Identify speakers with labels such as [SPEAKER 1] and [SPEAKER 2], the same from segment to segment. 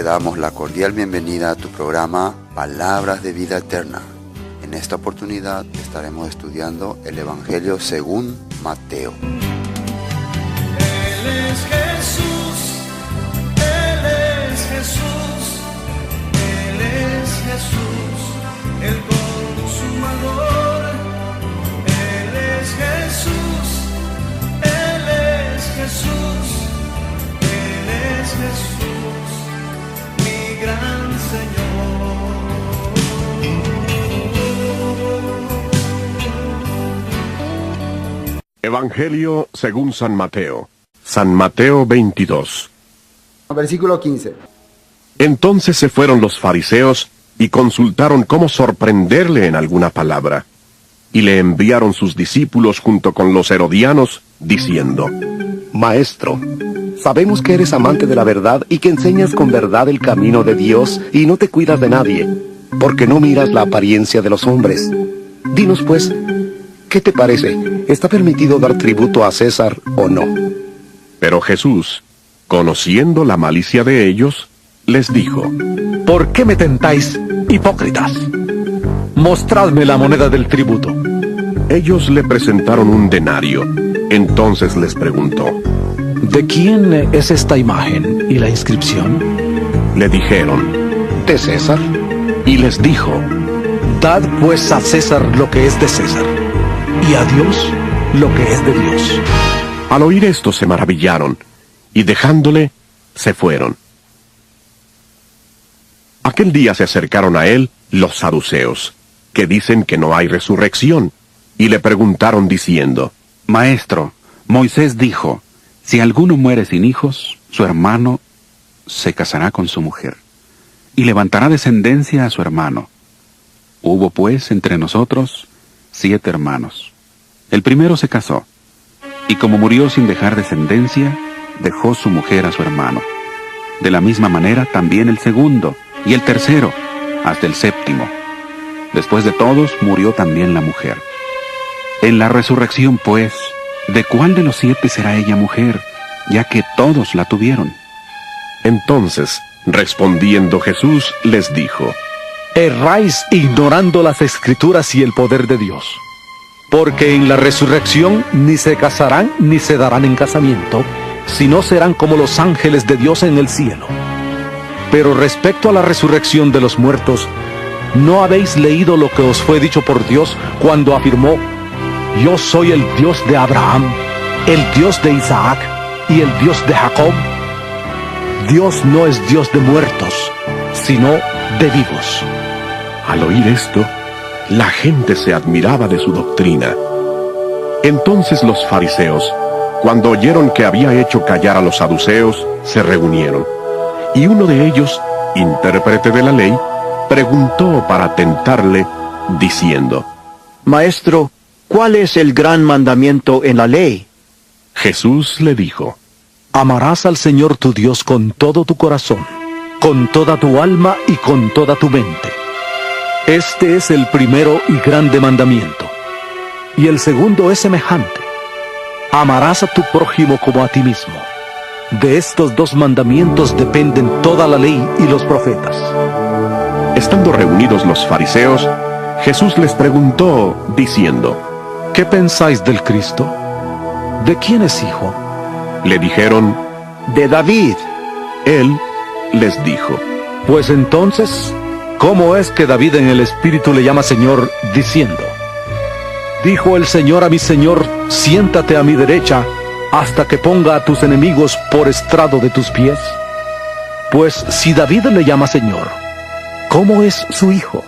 [SPEAKER 1] damos la cordial bienvenida a tu programa Palabras de Vida Eterna. En esta oportunidad estaremos estudiando el Evangelio según Mateo.
[SPEAKER 2] Él es Jesús, Él es Jesús, Él es Jesús, el consumador. Él es Jesús, Él es Jesús, Él es Jesús, mi gran Señor.
[SPEAKER 3] Evangelio según San Mateo. San Mateo 22.
[SPEAKER 4] Versículo 15.
[SPEAKER 3] Entonces se fueron los fariseos y consultaron cómo sorprenderle en alguna palabra. Y le enviaron sus discípulos junto con los herodianos, diciendo:
[SPEAKER 5] Maestro, sabemos que eres amante de la verdad y que enseñas con verdad el camino de Dios y no te cuidas de nadie, porque no miras la apariencia de los hombres. Dinos pues, ¿qué te parece? ¿Está permitido dar tributo a César o no?
[SPEAKER 3] Pero Jesús, conociendo la malicia de ellos, les dijo:
[SPEAKER 6] ¿Por qué me tentáis, hipócritas? Mostradme la moneda del tributo.
[SPEAKER 3] Ellos le presentaron un denario. Entonces les preguntó:
[SPEAKER 6] ¿De quién es esta imagen y la inscripción?
[SPEAKER 3] Le dijeron:
[SPEAKER 5] ¿De César?
[SPEAKER 3] Y les dijo:
[SPEAKER 6] Dad pues a César lo que es de César, y a Dios lo que es de Dios.
[SPEAKER 3] Al oír esto se maravillaron, y dejándole, se fueron. Aquel día se acercaron a él los saduceos, que dicen que no hay resurrección, y le preguntaron diciendo:
[SPEAKER 7] Maestro, Moisés dijo, si alguno muere sin hijos, su hermano se casará con su mujer, y levantará descendencia a su hermano. Hubo pues entre nosotros 7 hermanos. El primero se casó, y como murió sin dejar descendencia, dejó su mujer a su hermano. De la misma manera también el segundo, y el tercero, hasta el séptimo. Después de todos murió también la mujer. En la resurrección, pues, ¿de cuál de los 7 será ella mujer, ya que todos la tuvieron?
[SPEAKER 3] Entonces, respondiendo Jesús, les dijo:
[SPEAKER 6] Erráis ignorando las Escrituras y el poder de Dios. Porque en la resurrección ni se casarán ni se darán en casamiento, sino serán como los ángeles de Dios en el cielo. Pero respecto a la resurrección de los muertos, ¿no habéis leído lo que os fue dicho por Dios cuando afirmó: Yo soy el Dios de Abraham, el Dios de Isaac y el Dios de Jacob? Dios no es Dios de muertos, sino de vivos.
[SPEAKER 3] Al oír esto, la gente se admiraba de su doctrina. Entonces los fariseos, cuando oyeron que había hecho callar a los saduceos, se reunieron. Y uno de ellos, intérprete de la ley, preguntó para tentarle, diciendo:
[SPEAKER 8] Maestro, ¿cuál es el gran mandamiento en la ley?
[SPEAKER 3] Jesús le dijo:
[SPEAKER 6] Amarás al Señor tu Dios con todo tu corazón, con toda tu alma y con toda tu mente. Este es el primero y grande mandamiento. Y el segundo es semejante: amarás a tu prójimo como a ti mismo. De estos 2 mandamientos dependen toda la ley y los profetas.
[SPEAKER 3] Estando reunidos los fariseos, Jesús les preguntó, diciendo:
[SPEAKER 6] ¿Qué pensáis del Cristo? ¿De quién es hijo?
[SPEAKER 3] Le dijeron:
[SPEAKER 8] De David.
[SPEAKER 3] Él les dijo:
[SPEAKER 6] Pues entonces, ¿cómo es que David en el Espíritu le llama Señor, diciendo: Dijo el Señor a mi Señor, siéntate a mi derecha, hasta que ponga a tus enemigos por estrado de tus pies? Pues si David le llama Señor, ¿cómo es su hijo?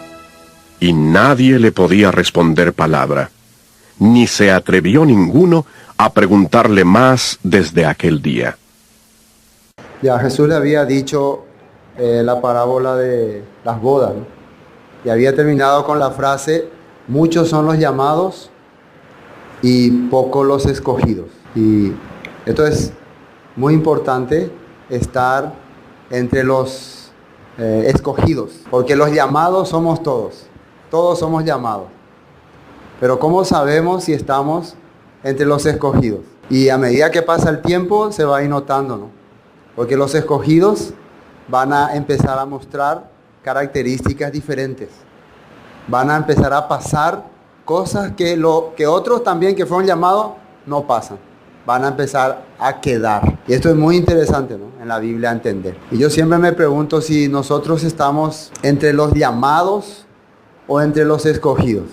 [SPEAKER 3] Y nadie le podía responder palabra, ni se atrevió ninguno a preguntarle más desde aquel día.
[SPEAKER 4] Ya Jesús le había dicho la parábola de las bodas, ¿no? Y había terminado con la frase: muchos son los llamados y pocos los escogidos. Y esto es muy importante, estar entre los escogidos, porque los llamados somos todos somos llamados. Pero ¿cómo sabemos si estamos entre los escogidos? Y a medida que pasa el tiempo se va a ir notando, ¿no? Porque los escogidos van a empezar a mostrar características diferentes. Van a empezar a pasar cosas que otros también que fueron llamados no pasan. Van a empezar a quedar. Y esto es muy interesante, ¿no? En la Biblia entender. Y yo siempre me pregunto si nosotros estamos entre los llamados o entre los escogidos.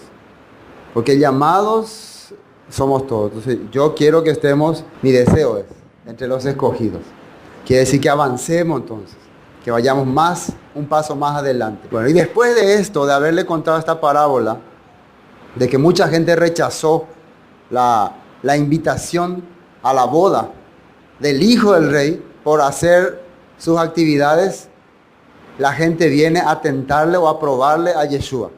[SPEAKER 4] Porque llamados somos todos. Entonces yo quiero que estemos, mi deseo es, entre los escogidos. Quiere decir que avancemos entonces. Que vayamos un paso más adelante. Bueno, y después de esto, de haberle contado esta parábola, de que mucha gente rechazó la invitación a la boda del hijo del rey por hacer sus actividades, la gente viene a tentarle o a probarle a Yeshua.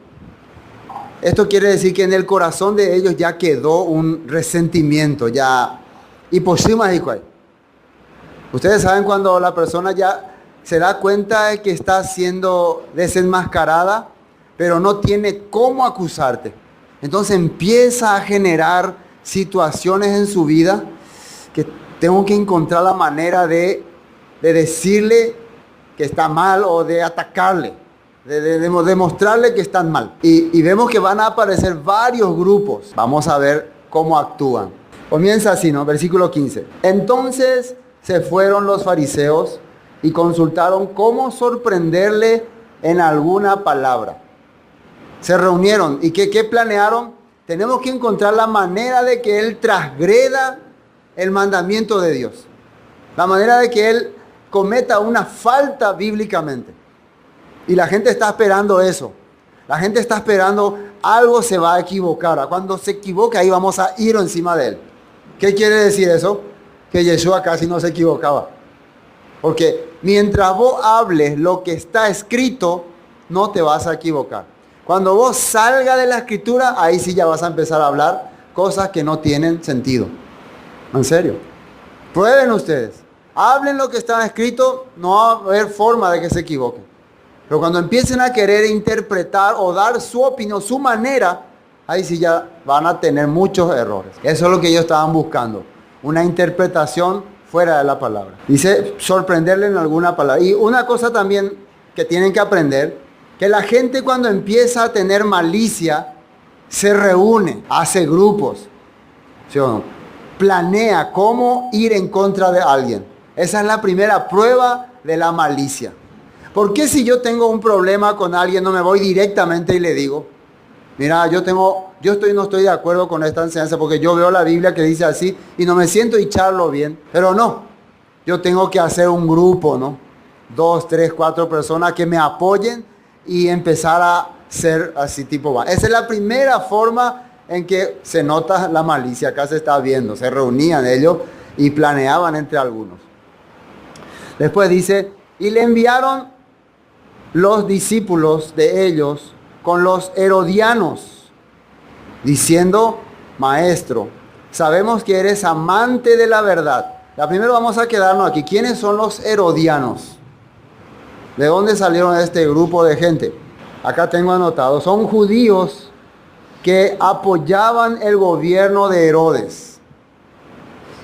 [SPEAKER 4] Esto quiere decir que en el corazón de ellos ya quedó un resentimiento, ya. Y por sí más igual. Ustedes saben cuando la persona ya se da cuenta de que está siendo desenmascarada, pero no tiene cómo acusarte. Entonces empieza a generar situaciones en su vida que tengo que encontrar la manera de decirle que está mal o de atacarle, de demostrarle que están mal. Y vemos que van a aparecer varios grupos. Vamos a ver cómo actúan. Comienza así, ¿no? Versículo 15. Entonces se fueron los fariseos y consultaron cómo sorprenderle en alguna palabra. Se reunieron y ¿qué planearon? Tenemos que encontrar la manera de que él transgreda el mandamiento de Dios. La manera de que él cometa una falta bíblicamente. Y la gente está esperando eso. La gente está esperando algo se va a equivocar. Cuando se equivoque ahí vamos a ir encima de él. ¿Qué quiere decir eso? Que Yeshua casi no se equivocaba. Porque mientras vos hables lo que está escrito, no te vas a equivocar. Cuando vos salgas de la escritura, ahí sí ya vas a empezar a hablar cosas que no tienen sentido. En serio. Prueben ustedes. Hablen lo que está escrito, no va a haber forma de que se equivoquen. Pero cuando empiecen a querer interpretar o dar su opinión, su manera, ahí sí ya van a tener muchos errores. Eso es lo que ellos estaban buscando. Una interpretación fuera de la palabra. Dice, sorprenderle en alguna palabra. Y una cosa también que tienen que aprender, que la gente cuando empieza a tener malicia, se reúne, hace grupos, ¿sí o no? Planea cómo ir en contra de alguien. Esa es la primera prueba de la malicia. ¿Por qué si yo tengo un problema con alguien no me voy directamente y le digo, mira, no estoy de acuerdo con esta enseñanza porque yo veo la Biblia que dice así y no me siento y charlo bien? Pero no, yo tengo que hacer un grupo, ¿no? 2, 3, 4 personas que me apoyen y empezar a ser así tipo. Esa es la primera forma en que se nota la malicia. Acá se está viendo, se reunían ellos y planeaban entre algunos. Después dice, y le enviaron los discípulos de ellos con los herodianos, diciendo, maestro, sabemos que eres amante de la verdad. Primero vamos a quedarnos aquí. ¿Quiénes son los herodianos? ¿De dónde salieron este grupo de gente? Acá tengo anotado. Son judíos que apoyaban el gobierno de Herodes.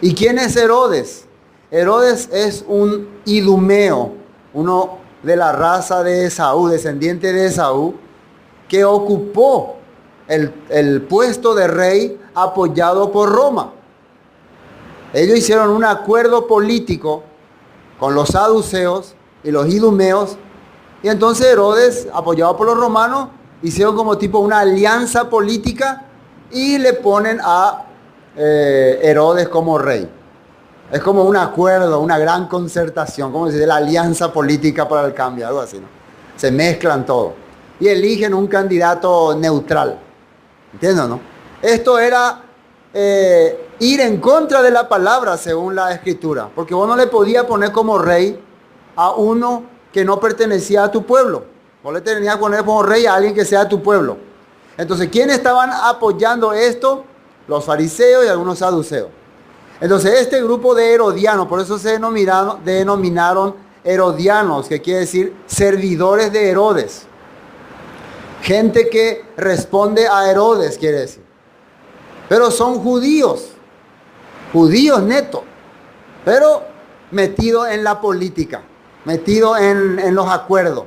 [SPEAKER 4] ¿Y quién es Herodes? Herodes es un idumeo, uno de la raza de Esaú, descendiente de Esaú, que ocupó el puesto de rey apoyado por Roma. Ellos hicieron un acuerdo político con los saduceos y los idumeos, y entonces Herodes, apoyado por los romanos, hicieron como tipo una alianza política y le ponen a Herodes como rey. Es como un acuerdo, una gran concertación, como se dice, la alianza política para el cambio, algo así, ¿no? Se mezclan todo y eligen un candidato neutral. ¿Entienden, no? Esto era ir en contra de la palabra según la escritura, porque vos no le podías poner como rey a uno que no pertenecía a tu pueblo. Vos le tenías que poner como rey a alguien que sea de tu pueblo. Entonces, ¿quiénes estaban apoyando esto? Los fariseos y algunos saduceos. Entonces, este grupo de herodianos, por eso se denominaron herodianos, que quiere decir servidores de Herodes. Gente que responde a Herodes, quiere decir. Pero son judíos netos, pero metidos en la política. metido en los acuerdos.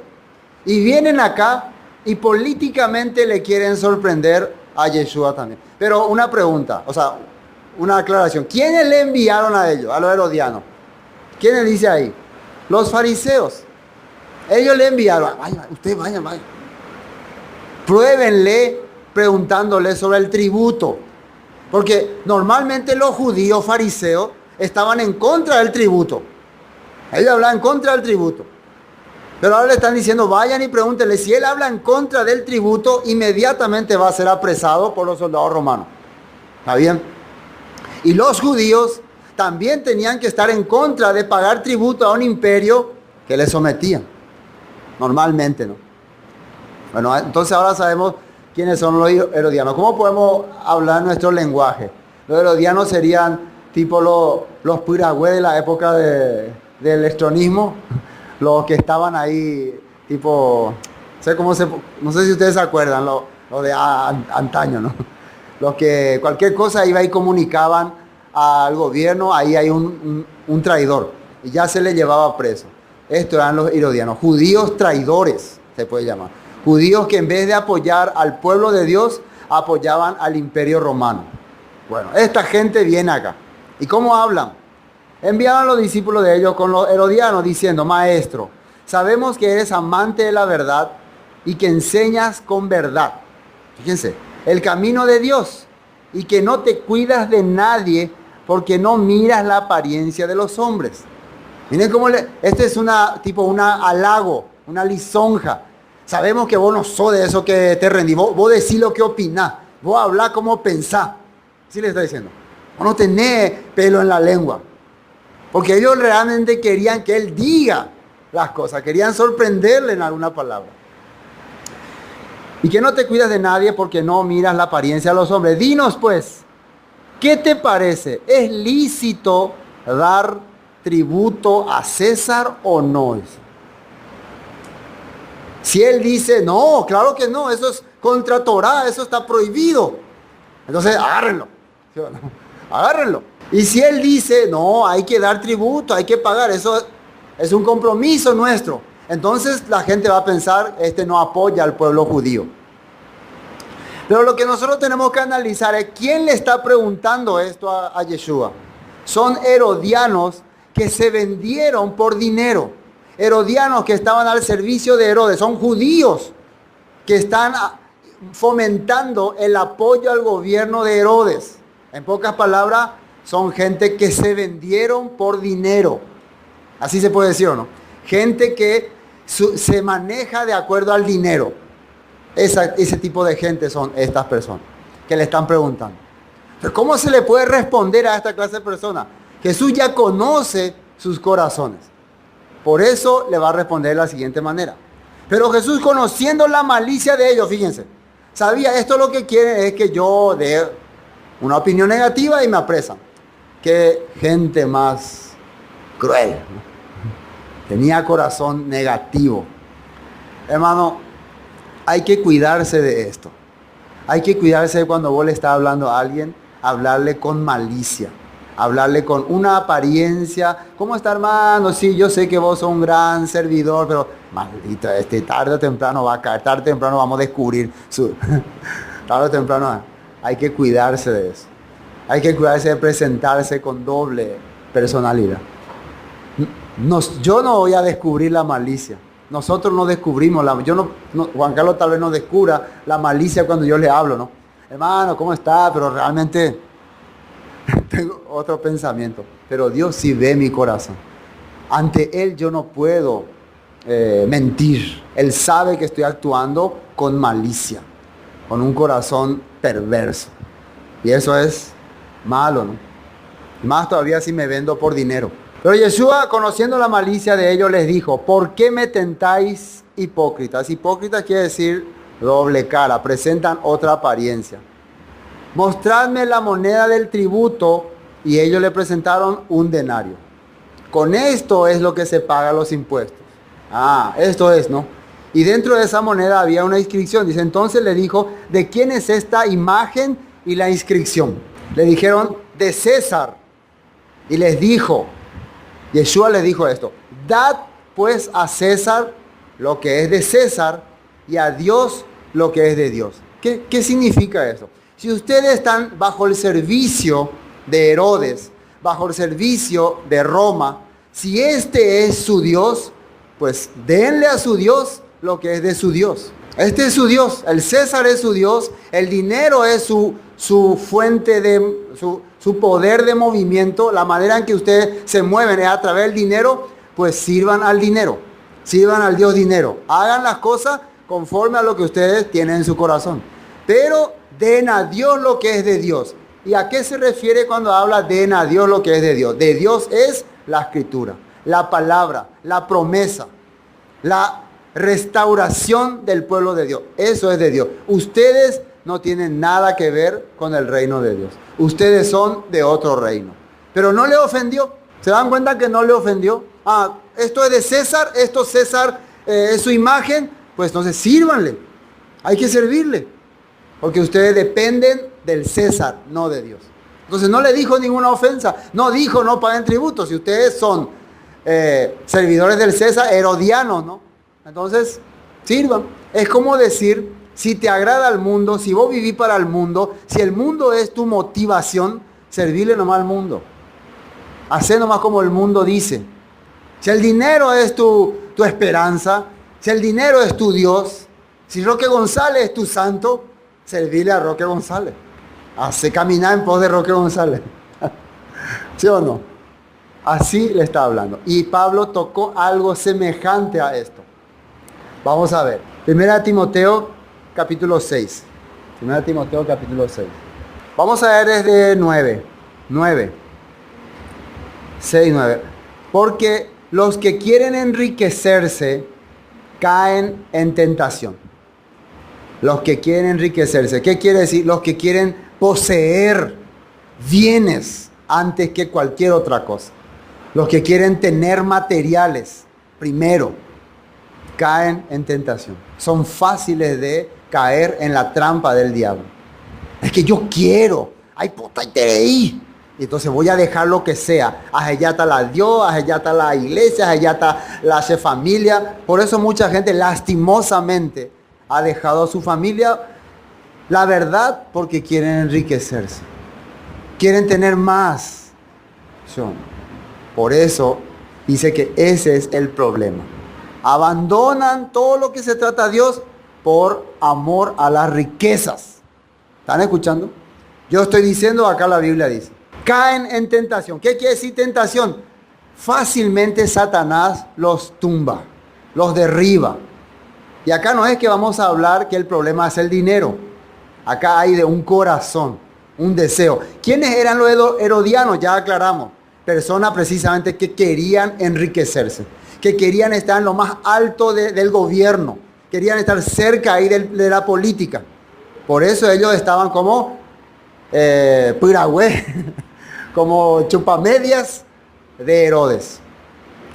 [SPEAKER 4] Y vienen acá y políticamente le quieren sorprender a Yeshua también. Pero una pregunta, o sea, una aclaración. ¿Quiénes le enviaron a ellos, a los herodianos? ¿Quiénes dice ahí? Los fariseos. Ellos le enviaron, vaya, usted vaya. Pruébenle preguntándole sobre el tributo. Porque normalmente los judíos fariseos estaban en contra del tributo. Ellos hablaban en contra del tributo. Pero ahora le están diciendo, vayan y pregúntenle. Si él habla en contra del tributo, inmediatamente va a ser apresado por los soldados romanos. ¿Está bien? Y los judíos también tenían que estar en contra de pagar tributo a un imperio que les sometían. Normalmente, ¿no? Bueno, entonces ahora sabemos quiénes son los herodianos. ¿Cómo podemos hablar nuestro lenguaje? Los herodianos serían tipo los piragües de la época del estronismo. Los que estaban ahí, tipo, no sé si ustedes se acuerdan, lo de antaño, ¿no? Los que cualquier cosa iba y comunicaban al gobierno, ahí hay un traidor, y ya se le llevaba preso. Estos eran los herodianos, judíos traidores, se puede llamar. Judíos que en vez de apoyar al pueblo de Dios, apoyaban al imperio romano. Bueno, esta gente viene acá. ¿Y cómo hablan? Enviaban a los discípulos de ellos con los herodianos diciendo, maestro, sabemos que eres amante de la verdad y que enseñas con verdad. Fíjense, el camino de Dios y que no te cuidas de nadie porque no miras la apariencia de los hombres. Miren cómo este es una halago, una lisonja. Sabemos que vos no sos de eso que te rendís, vos decís lo que opinás, vos hablás como pensás. Así le está diciendo. Vos no tenés pelo en la lengua. Porque ellos realmente querían que él diga las cosas, querían sorprenderle en alguna palabra. Y que no te cuidas de nadie porque no miras la apariencia de los hombres. Dinos pues, ¿qué te parece? ¿Es lícito dar tributo a César o no? Si él dice, no, claro que no, eso es contra Torá, eso está prohibido. Entonces, agárrenlo. ¿Sí o no? Agárrenlo. Y si él dice, no, hay que dar tributo, hay que pagar, eso es un compromiso nuestro. Entonces la gente va a pensar, este no apoya al pueblo judío. Pero lo que nosotros tenemos que analizar es quién le está preguntando esto a Yeshua. Son herodianos que se vendieron por dinero. Herodianos que estaban al servicio de Herodes. Son judíos que están fomentando el apoyo al gobierno de Herodes. En pocas palabras, son gente que se vendieron por dinero. Así se puede decir, ¿o no? Gente que se maneja de acuerdo al dinero. Ese tipo de gente son estas personas que le están preguntando. Pero ¿cómo se le puede responder a esta clase de personas? Jesús ya conoce sus corazones. Por eso le va a responder de la siguiente manera. Pero Jesús, conociendo la malicia de ellos, fíjense, sabía, esto lo que quieren es que yo dé una opinión negativa y me apresan. Qué gente más cruel, ¿no? Tenía corazón negativo. Hermano, hay que cuidarse de esto. Hay que cuidarse de cuando vos le estás hablando a alguien, hablarle con malicia, hablarle con una apariencia. ¿Cómo está, hermano? Sí, yo sé que vos sos un gran servidor, pero maldito, tarde o temprano va a caer, tarde o temprano vamos a descubrir tarde o temprano hay que cuidarse de eso. Hay que cuidarse de presentarse con doble personalidad. Yo no voy a descubrir la malicia. Nosotros no descubrimos Juan Carlos tal vez no descubra la malicia cuando yo le hablo, ¿no? Hermano, ¿cómo está? Pero realmente tengo otro pensamiento. Pero Dios sí ve mi corazón. Ante Él yo no puedo mentir. Él sabe que estoy actuando con malicia, con un corazón perverso. Y eso es malo, ¿no? Más todavía si me vendo por dinero. Pero Yeshua, conociendo la malicia de ellos, les dijo, ¿por qué me tentáis hipócritas? Hipócritas quiere decir doble cara, presentan otra apariencia. Mostradme la moneda del tributo, y ellos le presentaron un denario. Con esto es lo que se paga los impuestos. Esto es, ¿no? Y dentro de esa moneda había una inscripción. Dice, entonces le dijo, ¿de quién es esta imagen y la inscripción? Le dijeron, de César. Y les dijo, Yeshua les dijo esto, dad pues a César lo que es de César y a Dios lo que es de Dios. ¿Qué significa eso? Si ustedes están bajo el servicio de Herodes, bajo el servicio de Roma, si este es su Dios, pues denle a su Dios lo que es de su Dios. Este es su Dios, el César es su Dios, el dinero es su fuente de, su poder de movimiento, la manera en que ustedes se mueven es a través del dinero, pues sirvan al dinero, sirvan al Dios dinero, hagan las cosas conforme a lo que ustedes tienen en su corazón, pero den a Dios lo que es de Dios. ¿Y a qué se refiere cuando habla den a Dios lo que es de Dios? De Dios es la escritura, la palabra, la promesa, la restauración del pueblo de Dios. Eso es de Dios. Ustedes no tienen nada que ver con el reino de Dios. Ustedes son de otro reino. Pero no le ofendió. ¿Se dan cuenta que no le ofendió? Esto es de César, esto César es su imagen, pues entonces sírvanle. Hay que servirle. Porque ustedes dependen del César, no de Dios. Entonces no le dijo ninguna ofensa. No dijo no paguen tributos. Si ustedes son servidores del César, herodianos, ¿no? Entonces, sirvan. Es como decir, si te agrada el mundo, si vos vivís para el mundo, si el mundo es tu motivación, servirle nomás al mundo. Hacé nomás como el mundo dice. Si el dinero es tu esperanza, si el dinero es tu Dios, si Roque González es tu santo, servirle a Roque González. Hace caminar en pos de Roque González. ¿Sí o no? Así le está hablando. Y Pablo tocó algo semejante a esto. Vamos a ver. 1 Timoteo capítulo 6. 1 Timoteo capítulo 6. Vamos a ver desde 9. 6, 9. Porque los que quieren enriquecerse caen en tentación. Los que quieren enriquecerse. ¿Qué quiere decir? Los que quieren poseer bienes antes que cualquier otra cosa. Los que quieren tener materiales primero caen en tentación. Son fáciles de caer en la trampa del diablo. Es que yo quiero. Ay, puta, y entonces voy a dejar lo que sea. Allá está la Dios, allá está la iglesia, allá está la familia. Por eso mucha gente lastimosamente ha dejado a su familia. La verdad, porque quieren enriquecerse. Quieren tener más. Por eso dice que ese es el problema. Abandonan todo lo que se trata a Dios por amor a las riquezas. ¿Están escuchando? Yo estoy diciendo, acá la Biblia dice. Caen en tentación. ¿Qué quiere decir tentación? Fácilmente Satanás los tumba, los derriba. Y acá no es que vamos a hablar que el problema es el dinero. Acá hay de un corazón, un deseo. ¿Quiénes eran los herodianos? Ya aclaramos. Personas precisamente que querían enriquecerse, que querían estar en lo más alto del gobierno, querían estar cerca ahí de la política. Por eso ellos estaban como piragüe, como chupamedias de Herodes,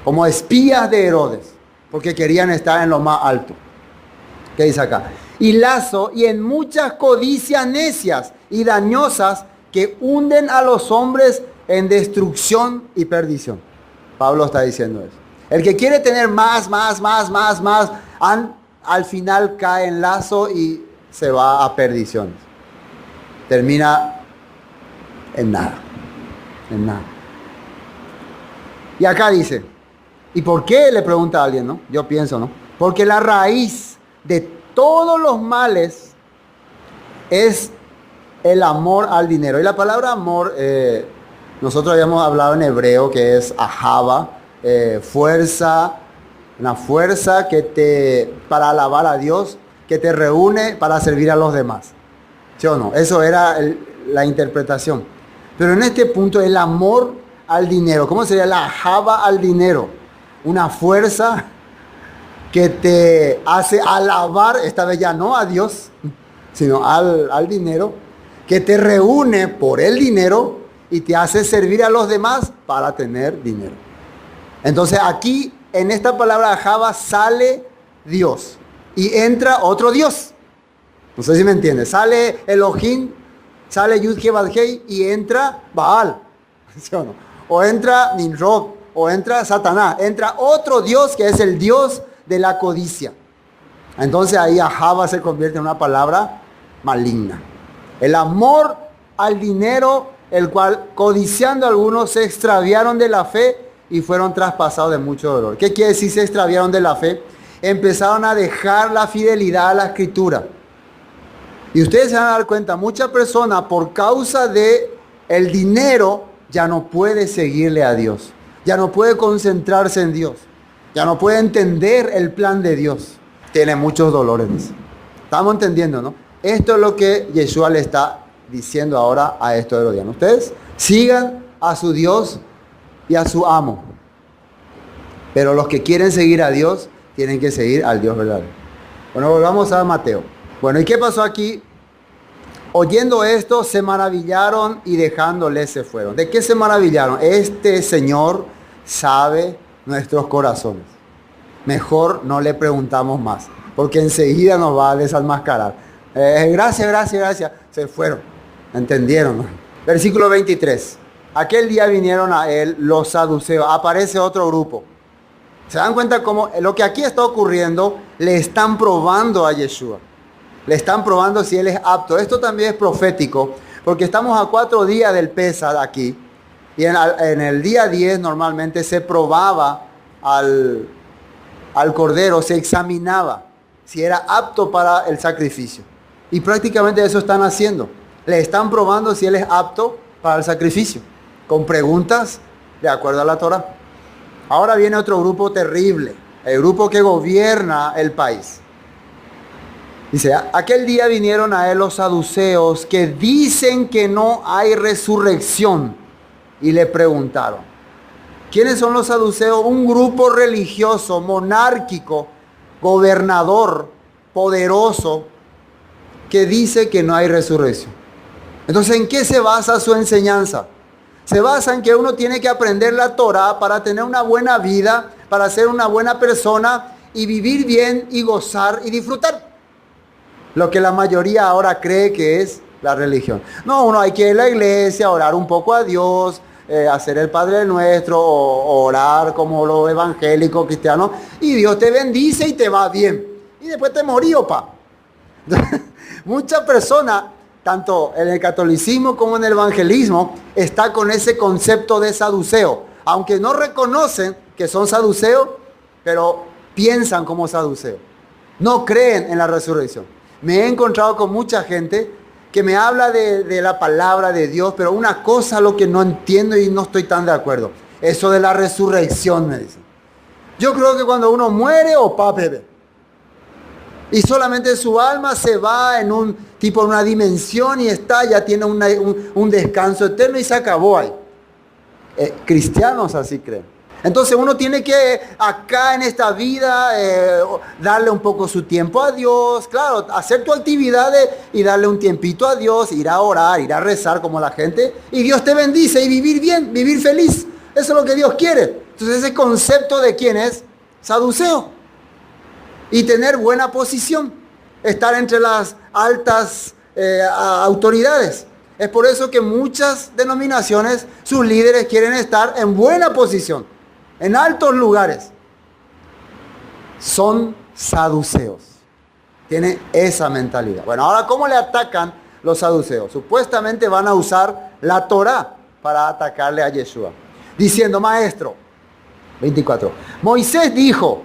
[SPEAKER 4] como espías de Herodes, porque querían estar en lo más alto. ¿Qué dice acá? Y lazo, y en muchas codicias necias y dañosas que hunden a los hombres en destrucción y perdición. Pablo está diciendo eso. El que quiere tener más, al final cae en lazo y se va a perdiciones. Termina en nada. En nada. Y acá dice, ¿y por qué? Le pregunta a alguien, ¿no? Yo pienso, ¿no? Porque la raíz de todos los males es el amor al dinero. Y la palabra amor, nosotros habíamos hablado en hebreo que es ahava, fuerza, una fuerza que para alabar a Dios, que te reúne para servir a los demás. ¿Sí o no? Eso era la interpretación. Pero en este punto el amor al dinero, ¿cómo sería la ahava al dinero? Una fuerza que te hace alabar, esta vez ya no a Dios, sino al dinero, que te reúne por el dinero y te hace servir a los demás para tener dinero. Entonces aquí, en esta palabra ahava, sale Dios y entra otro Dios. No sé si me entiendes. Sale Elohim, sale Yud-He-Vav-Hei y entra Baal. ¿Sí o no? O entra Nimrod, o entra Satanás, entra otro Dios que es el Dios de la codicia. Entonces ahí Ahava se convierte en una palabra maligna. El amor al dinero, el cual codiciando algunos se extraviaron de la fe y fueron traspasados de mucho dolor. ¿Qué quiere decir se extraviaron de la fe? Empezaron a dejar la fidelidad a la Escritura. Y ustedes se van a dar cuenta, muchas personas por causa de el dinero ya no puede seguirle a Dios. Ya no puede concentrarse en Dios. Ya no puede entender el plan de Dios. Tiene muchos dolores. Estamos entendiendo, ¿no? Esto es lo que Yeshua le está diciendo ahora a estos herodianos. Ustedes sigan a su Dios y a su amo. Pero los que quieren seguir a Dios, tienen que seguir al Dios verdadero. Bueno, volvamos a Mateo. Bueno, ¿y qué pasó aquí? Oyendo esto, se maravillaron y dejándole se fueron. ¿De qué se maravillaron? Este Señor sabe nuestros corazones. Mejor no le preguntamos más, porque enseguida nos va a desenmascarar. Gracias. Se fueron. ¿Entendieron, no? Versículo 23. Aquel día vinieron a él los saduceos. Aparece otro grupo. ¿Se dan cuenta cómo lo que aquí está ocurriendo? Le están probando a Yeshua. Le están probando si él es apto. Esto también es profético, porque estamos a 4 días del Pesaj aquí. Y en el día 10 normalmente se probaba al cordero, se examinaba si era apto para el sacrificio. Y prácticamente eso están haciendo. Le están probando si él es apto para el sacrificio, con preguntas de acuerdo a la Torah. Ahora viene otro grupo terrible, el grupo que gobierna el país. Dice, aquel día vinieron a él los saduceos que dicen que no hay resurrección y le preguntaron. ¿Quiénes son los saduceos? Un grupo religioso, monárquico, gobernador, poderoso, que dice que no hay resurrección. Entonces, ¿en qué se basa su enseñanza? Se basa en que uno tiene que aprender la Torah para tener una buena vida, para ser una buena persona y vivir bien y gozar y disfrutar. Lo que la mayoría ahora cree que es la religión. No, uno hay que ir a la iglesia, orar un poco a Dios, hacer el Padre Nuestro, o orar como los evangélicos cristianos, y Dios te bendice y te va bien. Y después te morí, opa. Muchas personas, tanto en el catolicismo como en el evangelismo, está con ese concepto de saduceo. Aunque no reconocen que son saduceos, pero piensan como saduceos. No creen en la resurrección. Me he encontrado con mucha gente que me habla de la palabra de Dios, pero una cosa lo que no entiendo y no estoy tan de acuerdo. Eso de la resurrección, me dicen. Yo creo que cuando uno muere, bebé. Y solamente su alma se va en una dimensión y ya tiene un descanso eterno y se acabó ahí. Cristianos así creen. Entonces uno tiene que acá en esta vida darle un poco su tiempo a Dios, claro, hacer tu actividad y darle un tiempito a Dios, ir a orar, ir a rezar como la gente, y Dios te bendice y vivir bien, vivir feliz. Eso es lo que Dios quiere. Entonces ese concepto de quién es saduceo. Y tener buena posición, estar entre las altas autoridades. Es por eso que muchas denominaciones, sus líderes quieren estar en buena posición, en altos lugares. Son saduceos. Tienen esa mentalidad. Bueno, ahora, ¿cómo le atacan los saduceos? Supuestamente van a usar la Torah para atacarle a Yeshua. Diciendo, maestro, 24, Moisés dijo,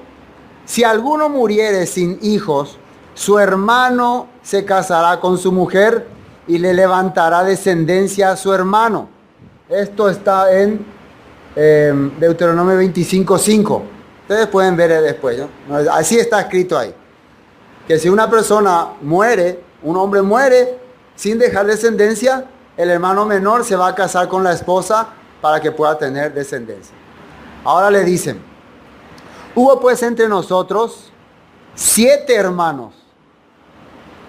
[SPEAKER 4] si alguno muriere sin hijos, su hermano se casará con su mujer y le levantará descendencia a su hermano. Esto está en Deuteronomio 25:5. Ustedes pueden ver después, ¿no? Así está escrito ahí. Que si una persona muere, un hombre muere sin dejar descendencia, el hermano menor se va a casar con la esposa para que pueda tener descendencia. Ahora le dicen, hubo pues entre nosotros 7 hermanos.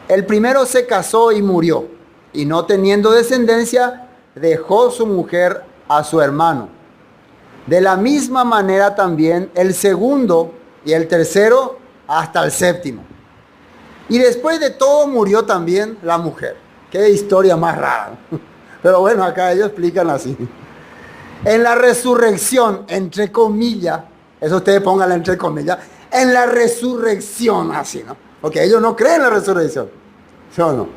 [SPEAKER 4] El primero se casó y murió, y no teniendo descendencia, dejó su mujer a su hermano. De la misma manera también el segundo y el tercero hasta el séptimo. Y después de todo murió también la mujer. Qué historia más rara. Pero bueno, acá ellos explican así. En la resurrección, entre comillas, eso ustedes pónganlo entre comillas, en la resurrección, así, ¿no? Porque ellos no creen en la resurrección, ¿sí o no?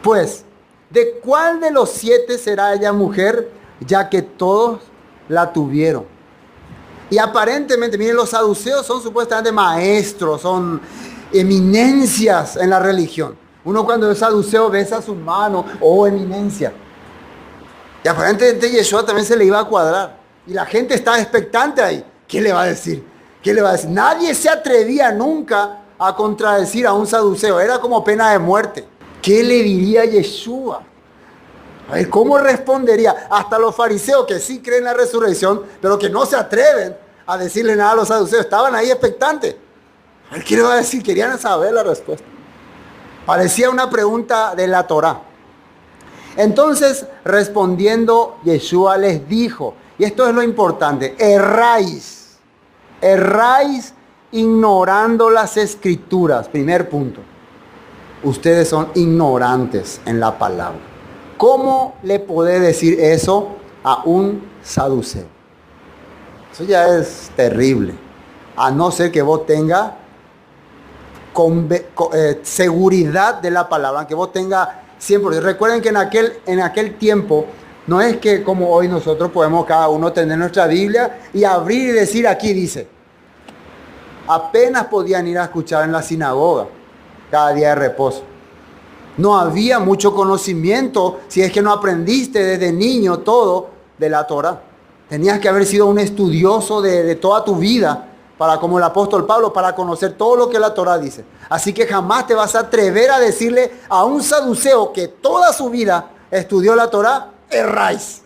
[SPEAKER 4] Pues, ¿de cuál de los 7 será ella mujer, ya que todos la tuvieron? Y aparentemente, miren, los saduceos son supuestamente maestros, son eminencias en la religión. Uno cuando es saduceo besa su mano, oh eminencia. Y aparentemente Yeshua también se le iba a cuadrar. Y la gente estaba expectante ahí. ¿Qué le va a decir? ¿Qué le va a decir? Nadie se atrevía nunca a contradecir a un saduceo. Era como pena de muerte. ¿Qué le diría Yeshua? A ver, ¿cómo respondería? Hasta los fariseos que sí creen en la resurrección, pero que no se atreven a decirle nada a los saduceos, estaban ahí expectantes. A ver, ¿qué le va a decir? Querían saber la respuesta. Parecía una pregunta de la Torá. Entonces, respondiendo, Yeshua les dijo, y esto es lo importante, erráis ignorando las escrituras. Primer punto, ustedes son ignorantes en la palabra. ¿Cómo le podés decir eso a un saduceo? Eso ya es terrible. A no ser que vos tengas seguridad de la palabra, que vos tengas 100%. Recuerden que en aquel tiempo no es que como hoy nosotros podemos cada uno tener nuestra Biblia y abrir y decir aquí dice. Apenas podían ir a escuchar en la sinagoga cada día de reposo. No había mucho conocimiento si es que no aprendiste desde niño todo de la Torá. Tenías que haber sido un estudioso de toda tu vida, como el apóstol Pablo, para conocer todo lo que la Torá dice. Así que jamás te vas a atrever a decirle a un saduceo que toda su vida estudió la Torá, erráis.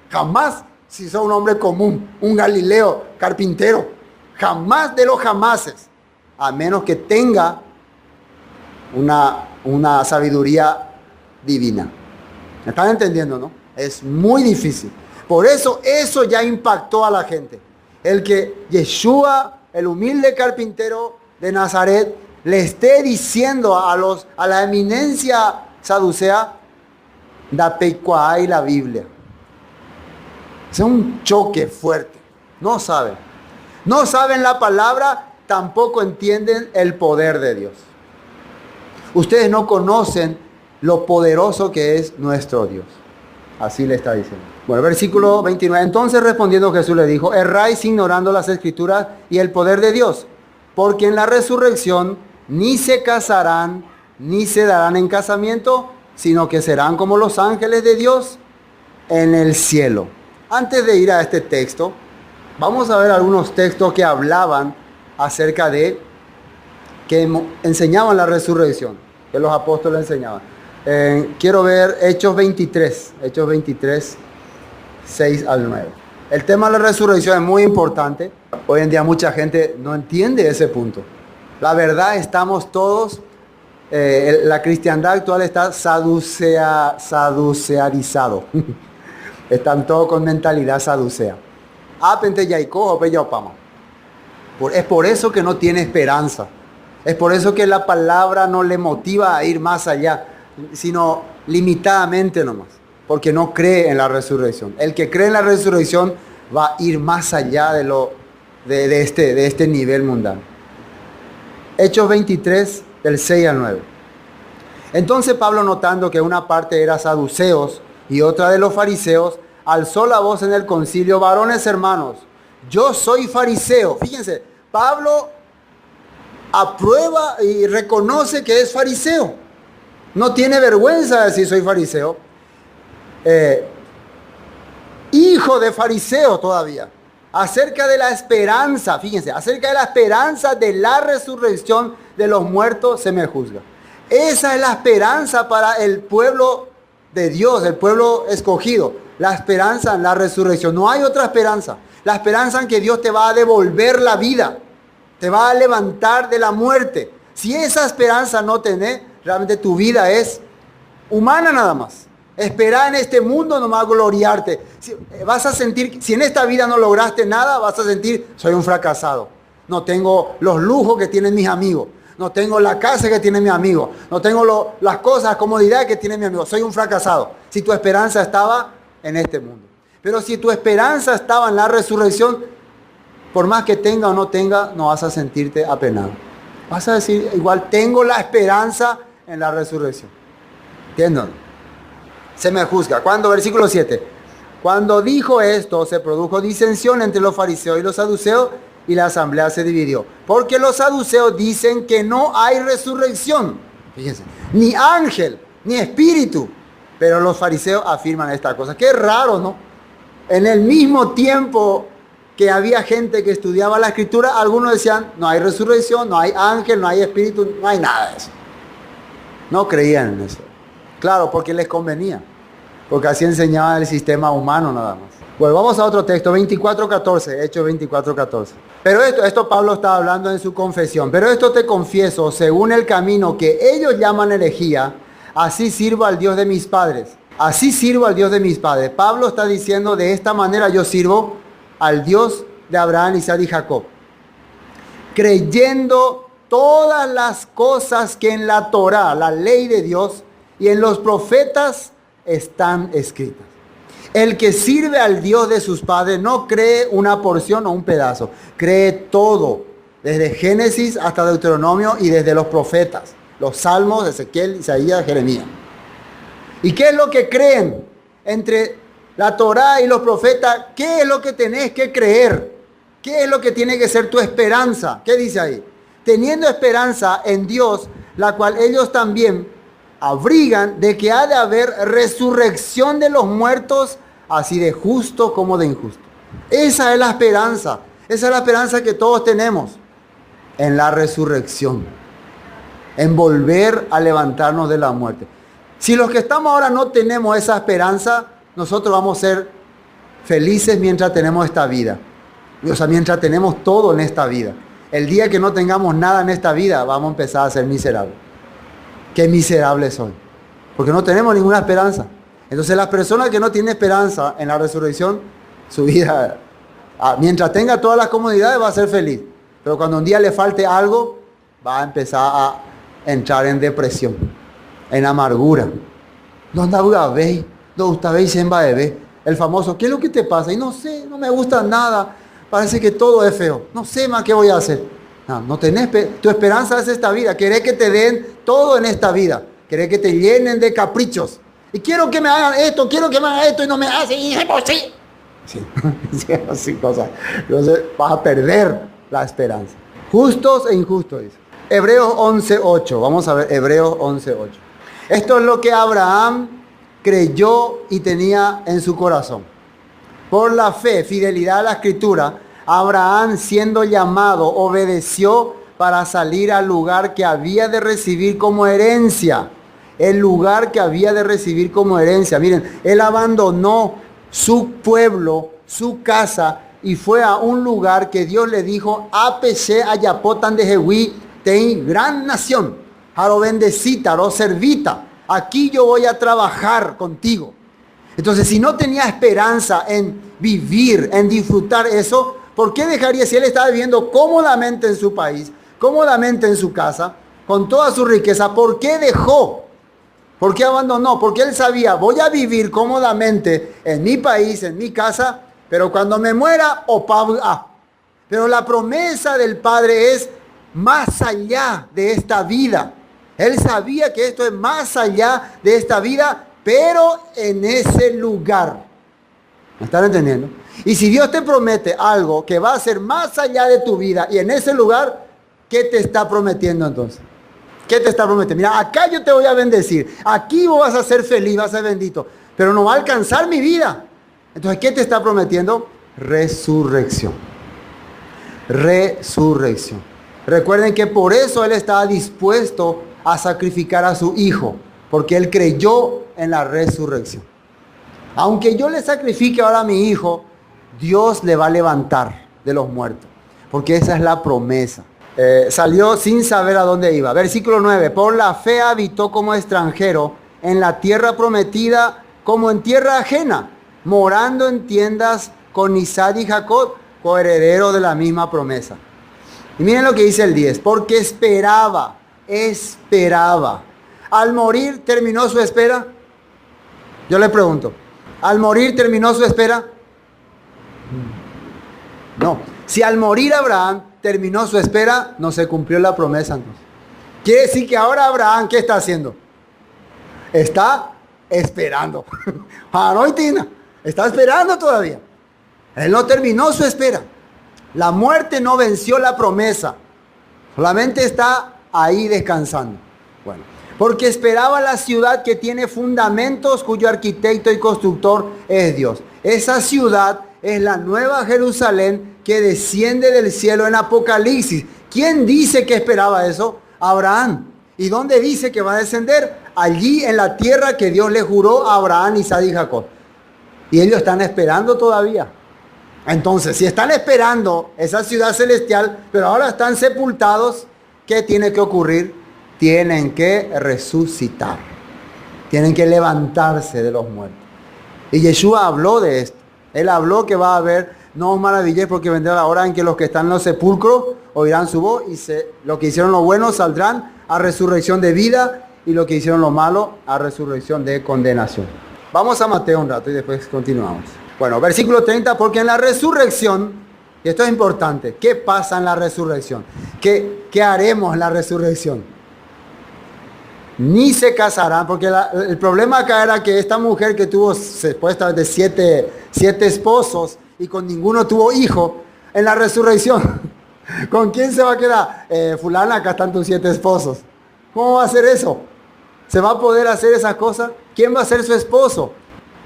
[SPEAKER 4] Jamás, si sos un hombre común, un Galileo, carpintero, jamás de los jamases, a menos que tenga una sabiduría divina. ¿Me están entendiendo, no? Es muy difícil. Por eso ya impactó a la gente. El que Yeshua, el humilde carpintero de Nazaret, le esté diciendo a la eminencia saducea, da pecuá y la Biblia. Es un choque fuerte. No saben. No saben la palabra, tampoco entienden el poder de Dios. Ustedes no conocen lo poderoso que es nuestro Dios. Así le está diciendo. Bueno, versículo 29. Entonces respondiendo Jesús le dijo, erráis ignorando las escrituras y el poder de Dios, porque en la resurrección ni se casarán, ni se darán en casamiento, sino que serán como los ángeles de Dios en el cielo. Antes de ir a este texto, vamos a ver algunos textos que hablaban acerca de, que enseñaban la resurrección, que los apóstoles enseñaban. Quiero ver Hechos 23, 6 al 9. El tema de la resurrección es muy importante. Hoy en día mucha gente no entiende ese punto. La verdad, estamos todos, la cristiandad actual está saducearizado. Están todos con mentalidad saducea. Es por eso que no tiene esperanza. Es por eso que la palabra no le motiva a ir más allá, sino limitadamente nomás, porque no cree en la resurrección. El que cree en la resurrección va a ir más allá de este nivel mundano. Hechos 23, del 6 al 9. Entonces Pablo, notando que una parte era saduceos y otra de los fariseos, alzó la voz en el concilio: varones hermanos, yo soy fariseo. Fíjense, Pablo aprueba y reconoce que es fariseo. No tiene vergüenza de decir soy fariseo. Hijo de fariseo todavía. Acerca de la esperanza, fíjense, acerca de la esperanza de la resurrección de los muertos se me juzga. Esa es la esperanza para el pueblo de Dios, el pueblo escogido. La esperanza en la resurrección. No hay otra esperanza. La esperanza en que Dios te va a devolver la vida. Te va a levantar de la muerte. Si esa esperanza no tenés, realmente tu vida es humana nada más. Esperar en este mundo nomás gloriarte. Vas a sentir, si en esta vida no lograste nada, vas a sentir, soy un fracasado. No tengo los lujos que tienen mis amigos. No tengo la casa que tiene mi amigo. No tengo las cosas, las comodidades que tiene mi amigo. Soy un fracasado. Si tu esperanza estaba en este mundo. Pero si tu esperanza estaba en la resurrección, por más que tenga o no tenga, no vas a sentirte apenado. Vas a decir, igual tengo la esperanza en la resurrección. ¿Entienden? Se me juzga. ¿Cuándo? Versículo 7. Cuando dijo esto, se produjo disensión entre los fariseos y los saduceos, y la asamblea se dividió. Porque los saduceos dicen que no hay resurrección. Fíjense, ni ángel, ni espíritu. Pero los fariseos afirman esta cosa. Qué raro, ¿no? En el mismo tiempo que había gente que estudiaba la escritura, algunos decían, no hay resurrección, no hay ángel, no hay espíritu, no hay nada de eso. No creían en eso. Claro, porque les convenía. Porque así enseñaba el sistema humano nada más. Bueno, vamos a otro texto, 24:14, Hechos 24:14. Pero esto Pablo está hablando en su confesión. Pero esto te confieso, según el camino que ellos llaman herejía, así sirvo al Dios de mis padres. Así sirvo al Dios de mis padres. Pablo está diciendo, de esta manera yo sirvo al Dios de Abraham, Isaac y Jacob, creyendo todas las cosas que en la Torá, la ley de Dios, y en los profetas están escritas. El que sirve al Dios de sus padres no cree una porción o un pedazo, cree todo, desde Génesis hasta Deuteronomio y desde los profetas, los Salmos, Ezequiel, Isaías, Jeremías. ¿Y qué es lo que creen? Entre la Torá y los profetas, ¿qué es lo que tenés que creer? ¿Qué es lo que tiene que ser tu esperanza? ¿Qué dice ahí? Teniendo esperanza en Dios, la cual ellos también abrigan de que ha de haber resurrección de los muertos, así de justo como de injusto. Esa es la esperanza. Esa es la esperanza que todos tenemos en la resurrección, en volver a levantarnos de la muerte. Si los que estamos ahora no tenemos esa esperanza, nosotros vamos a ser felices mientras tenemos esta vida. O sea, mientras tenemos todo en esta vida. El día que no tengamos nada en esta vida, vamos a empezar a ser miserables. Qué miserable soy. Porque no tenemos ninguna esperanza. Entonces las personas que no tienen esperanza en la resurrección, su vida, mientras tenga todas las comodidades, va a ser feliz. Pero cuando un día le falte algo, va a empezar a entrar en depresión, en amargura. ¿Dónde veis? ¿Dónde veis en Baebe? El famoso, ¿qué es lo que te pasa? Y no sé, no me gusta nada. Parece que todo es feo. No sé más qué voy a hacer. No tenés, tu esperanza es esta vida. Querés que te den todo en esta vida. Querés que te llenen de caprichos. Y quiero que me hagan esto, y no me hacen. Y sí. Sí, así cosas. Entonces vas a perder la esperanza. Justos e injustos, dice. Hebreos 11:8. Vamos a ver Hebreos 11:8. Esto es lo que Abraham creyó y tenía en su corazón. Por la fe, fidelidad a la escritura, Abraham, siendo llamado, obedeció para salir al lugar que había de recibir como herencia. El lugar que había de recibir como herencia. Miren, él abandonó su pueblo, su casa, y fue a un lugar que Dios le dijo, APC ayapotan de Jehuí, ten gran nación, aro bendecita, aro servita, aquí yo voy a trabajar contigo. Entonces, si no tenía esperanza en vivir, en disfrutar eso, ¿por qué dejaría, si él estaba viviendo cómodamente en su país, cómodamente en su casa, con toda su riqueza, ¿por qué dejó? ¿Por qué abandonó? Porque él sabía, voy a vivir cómodamente en mi país, en mi casa, pero cuando me muera, pero la promesa del Padre es más allá de esta vida. Él sabía que esto es más allá de esta vida, pero en ese lugar. ¿Me están entendiendo? Y si Dios te promete algo que va a ser más allá de tu vida y en ese lugar, ¿qué te está prometiendo entonces? ¿Qué te está prometiendo? Mira, acá yo te voy a bendecir. Aquí vos vas a ser feliz, vas a ser bendito. Pero no va a alcanzar mi vida. Entonces, ¿qué te está prometiendo? Resurrección. Resurrección. Recuerden que por eso él estaba dispuesto a sacrificar a su hijo. Porque él creyó en la resurrección. Aunque yo le sacrifique ahora a mi hijo, Dios le va a levantar de los muertos. Porque esa es la promesa. Salió sin saber a dónde iba. Versículo 9. Por la fe habitó como extranjero en la tierra prometida como en tierra ajena, morando en tiendas con Isaac y Jacob, coherederos de la misma promesa. Y miren lo que dice el 10. Porque esperaba. Al morir, ¿terminó su espera? Yo le pregunto. ¿Al morir terminó su espera? No. Si al morir Abraham terminó su espera, no se cumplió la promesa entonces. Quiere decir que ahora Abraham, ¿qué está haciendo? Está esperando. Está esperando todavía. Él no terminó su espera. La muerte no venció la promesa. Solamente está ahí descansando. Bueno, porque esperaba la ciudad que tiene fundamentos, cuyo arquitecto y constructor es Dios. Esa ciudad es la nueva Jerusalén que desciende del cielo en Apocalipsis. ¿Quién dice que esperaba eso? Abraham. ¿Y dónde dice que va a descender? Allí en la tierra que Dios le juró a Abraham, Isaac y Jacob. Y ellos están esperando todavía. Entonces, si están esperando esa ciudad celestial, pero ahora están sepultados, ¿qué tiene que ocurrir? Tienen que resucitar. Tienen que levantarse de los muertos. Y Yeshua habló de esto. Él habló que va a haber, no os maravilléis porque vendrá la hora en que los que están en los sepulcros oirán su voz y lo que hicieron lo bueno saldrán a resurrección de vida y lo que hicieron lo malo a resurrección de condenación. Vamos a Mateo un rato y después continuamos. Bueno, versículo 30, porque en la resurrección, y esto es importante, ¿qué pasa en la resurrección? ¿Qué haremos en la resurrección? Ni se casarán, porque el problema acá era que esta mujer que tuvo supuestamente siete esposos y con ninguno tuvo hijo, en la resurrección, ¿con quién se va a quedar? Fulana, acá están tus 7 esposos. ¿Cómo va a hacer eso? ¿Se va a poder hacer esas cosas? ¿Quién va a ser su esposo?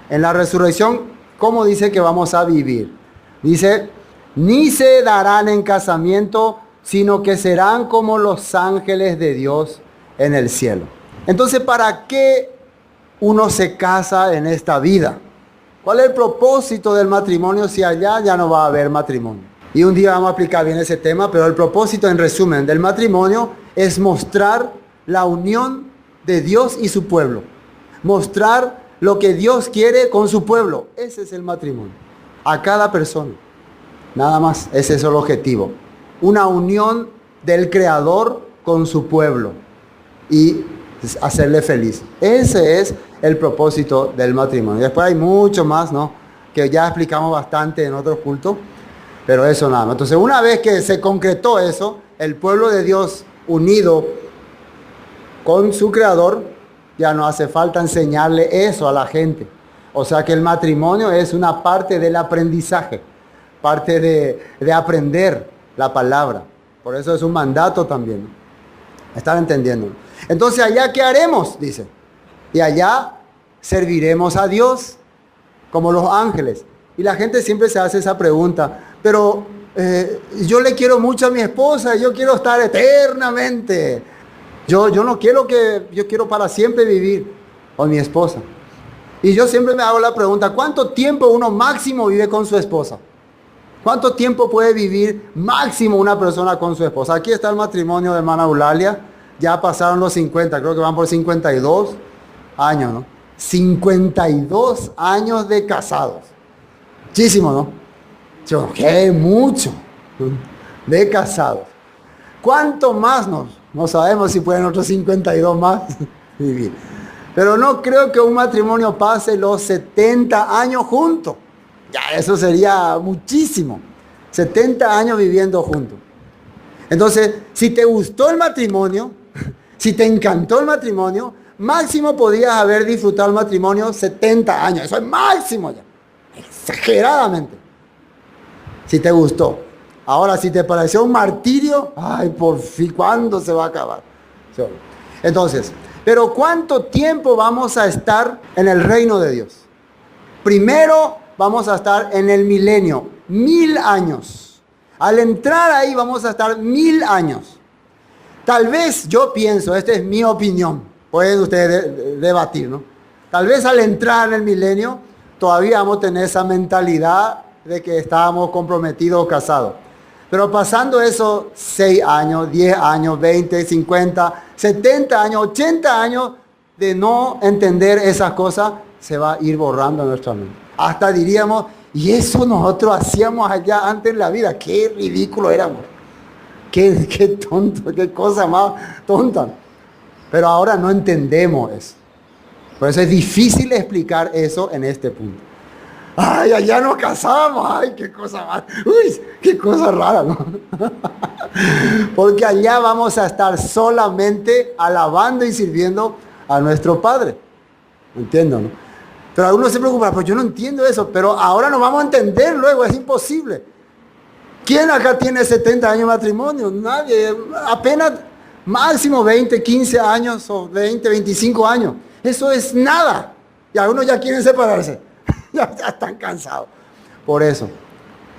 [SPEAKER 4] En la resurrección, ¿cómo dice que vamos a vivir? Dice, ni se darán en casamiento, sino que serán como los ángeles de Dios en el cielo. Entonces, ¿para qué uno se casa en esta vida? ¿Cuál es el propósito del matrimonio si allá ya no va a haber matrimonio? Y un día vamos a explicar bien ese tema, pero el propósito, en resumen, del matrimonio es mostrar la unión de Dios y su pueblo. Mostrar lo que Dios quiere con su pueblo. Ese es el matrimonio. A cada persona. Nada más. Ese es el objetivo. Una unión del Creador con su pueblo. Y hacerle feliz. Ese es el propósito del matrimonio. Después hay mucho más, ¿no? Que ya explicamos bastante en otros cultos. Pero eso nada más. Entonces, una vez que se concretó eso, el pueblo de Dios unido con su Creador, ya no hace falta enseñarle eso a la gente. O sea que el matrimonio es una parte del aprendizaje, parte de aprender la palabra. Por eso es un mandato también. ¿Están entendiendo? Entonces, ¿allá qué haremos? Dice. Y allá serviremos a Dios como los ángeles. Y la gente siempre se hace esa pregunta. Pero yo le quiero mucho a mi esposa, yo quiero estar eternamente. Yo no quiero yo quiero para siempre vivir con mi esposa. Y yo siempre me hago la pregunta, ¿cuánto tiempo uno máximo vive con su esposa? ¿Cuánto tiempo puede vivir máximo una persona con su esposa? Aquí está el matrimonio de hermana Eulalia, ya pasaron los 50, creo que van por 52 años, ¿no? 52 años de casados. Muchísimo, ¿no? Yo, ¿qué? Mucho de casados. ¿Cuánto más no sabemos si pueden otros 52 más vivir? Pero no creo que un matrimonio pase los 70 años juntos. Ya, eso sería muchísimo. 70 años viviendo juntos. Entonces, si te gustó el matrimonio, si te encantó el matrimonio, máximo podías haber disfrutado el matrimonio 70 años. Eso es máximo ya. Exageradamente. Si te gustó. Ahora, si te pareció un martirio, ay, por fin, ¿cuándo se va a acabar? Entonces, pero ¿cuánto tiempo vamos a estar en el reino de Dios? Primero vamos a estar en el milenio, 1000 años. Al entrar ahí vamos a estar 1000 años. Tal vez, yo pienso, esta es mi opinión, pueden ustedes debatir, ¿no? Tal vez al entrar en el milenio todavía vamos a tener esa mentalidad de que estábamos comprometidos o casados. Pero pasando eso, 6 años, 10 años, 20, 50, 70 años, 80 años de no entender esas cosas, se va a ir borrando nuestra mente. Hasta diríamos, y eso nosotros hacíamos allá antes en la vida, qué ridículo éramos. Qué tonto, qué cosa más tonta. Pero ahora no entendemos eso. Por eso es difícil explicar eso en este punto. Ay, allá nos casamos. Ay, qué cosa más. Uy, qué cosa rara, ¿no? Porque allá vamos a estar solamente alabando y sirviendo a nuestro Padre. Entiendo, ¿no? Pero algunos se preocupan, pues yo no entiendo eso. Pero ahora nos vamos a entender luego, es imposible. ¿Quién acá tiene 70 años de matrimonio? Nadie. Apenas máximo 20, 15 años o 20, 25 años. Eso es nada. Y algunos ya quieren separarse. Ya están cansados. Por eso.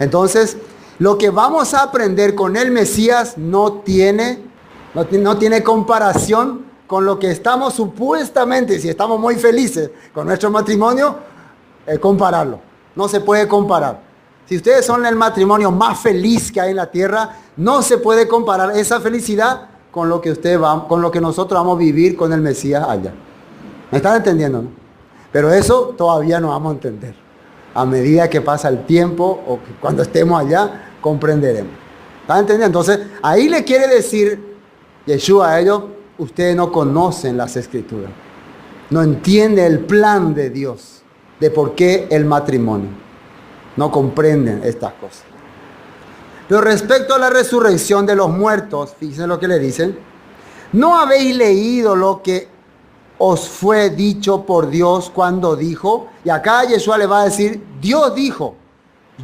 [SPEAKER 4] Entonces, lo que vamos a aprender con el Mesías no tiene comparación con lo que estamos supuestamente, si estamos muy felices con nuestro matrimonio, compararlo. No se puede comparar. Si ustedes son el matrimonio más feliz que hay en la tierra, no se puede comparar esa felicidad con lo que con lo que nosotros vamos a vivir con el Mesías allá. ¿Me están entendiendo, no? Pero eso todavía no vamos a entender. A medida que pasa el tiempo o que cuando estemos allá, comprenderemos. ¿Están entendiendo? Entonces, ahí le quiere decir Yeshua a ellos, ustedes no conocen las Escrituras. No entienden el plan de Dios, de por qué el matrimonio. No comprenden estas cosas. Pero respecto a la resurrección de los muertos, fíjense lo que le dicen. ¿No habéis leído lo que os fue dicho por Dios cuando dijo? Y acá Yeshua le va a decir, Dios dijo,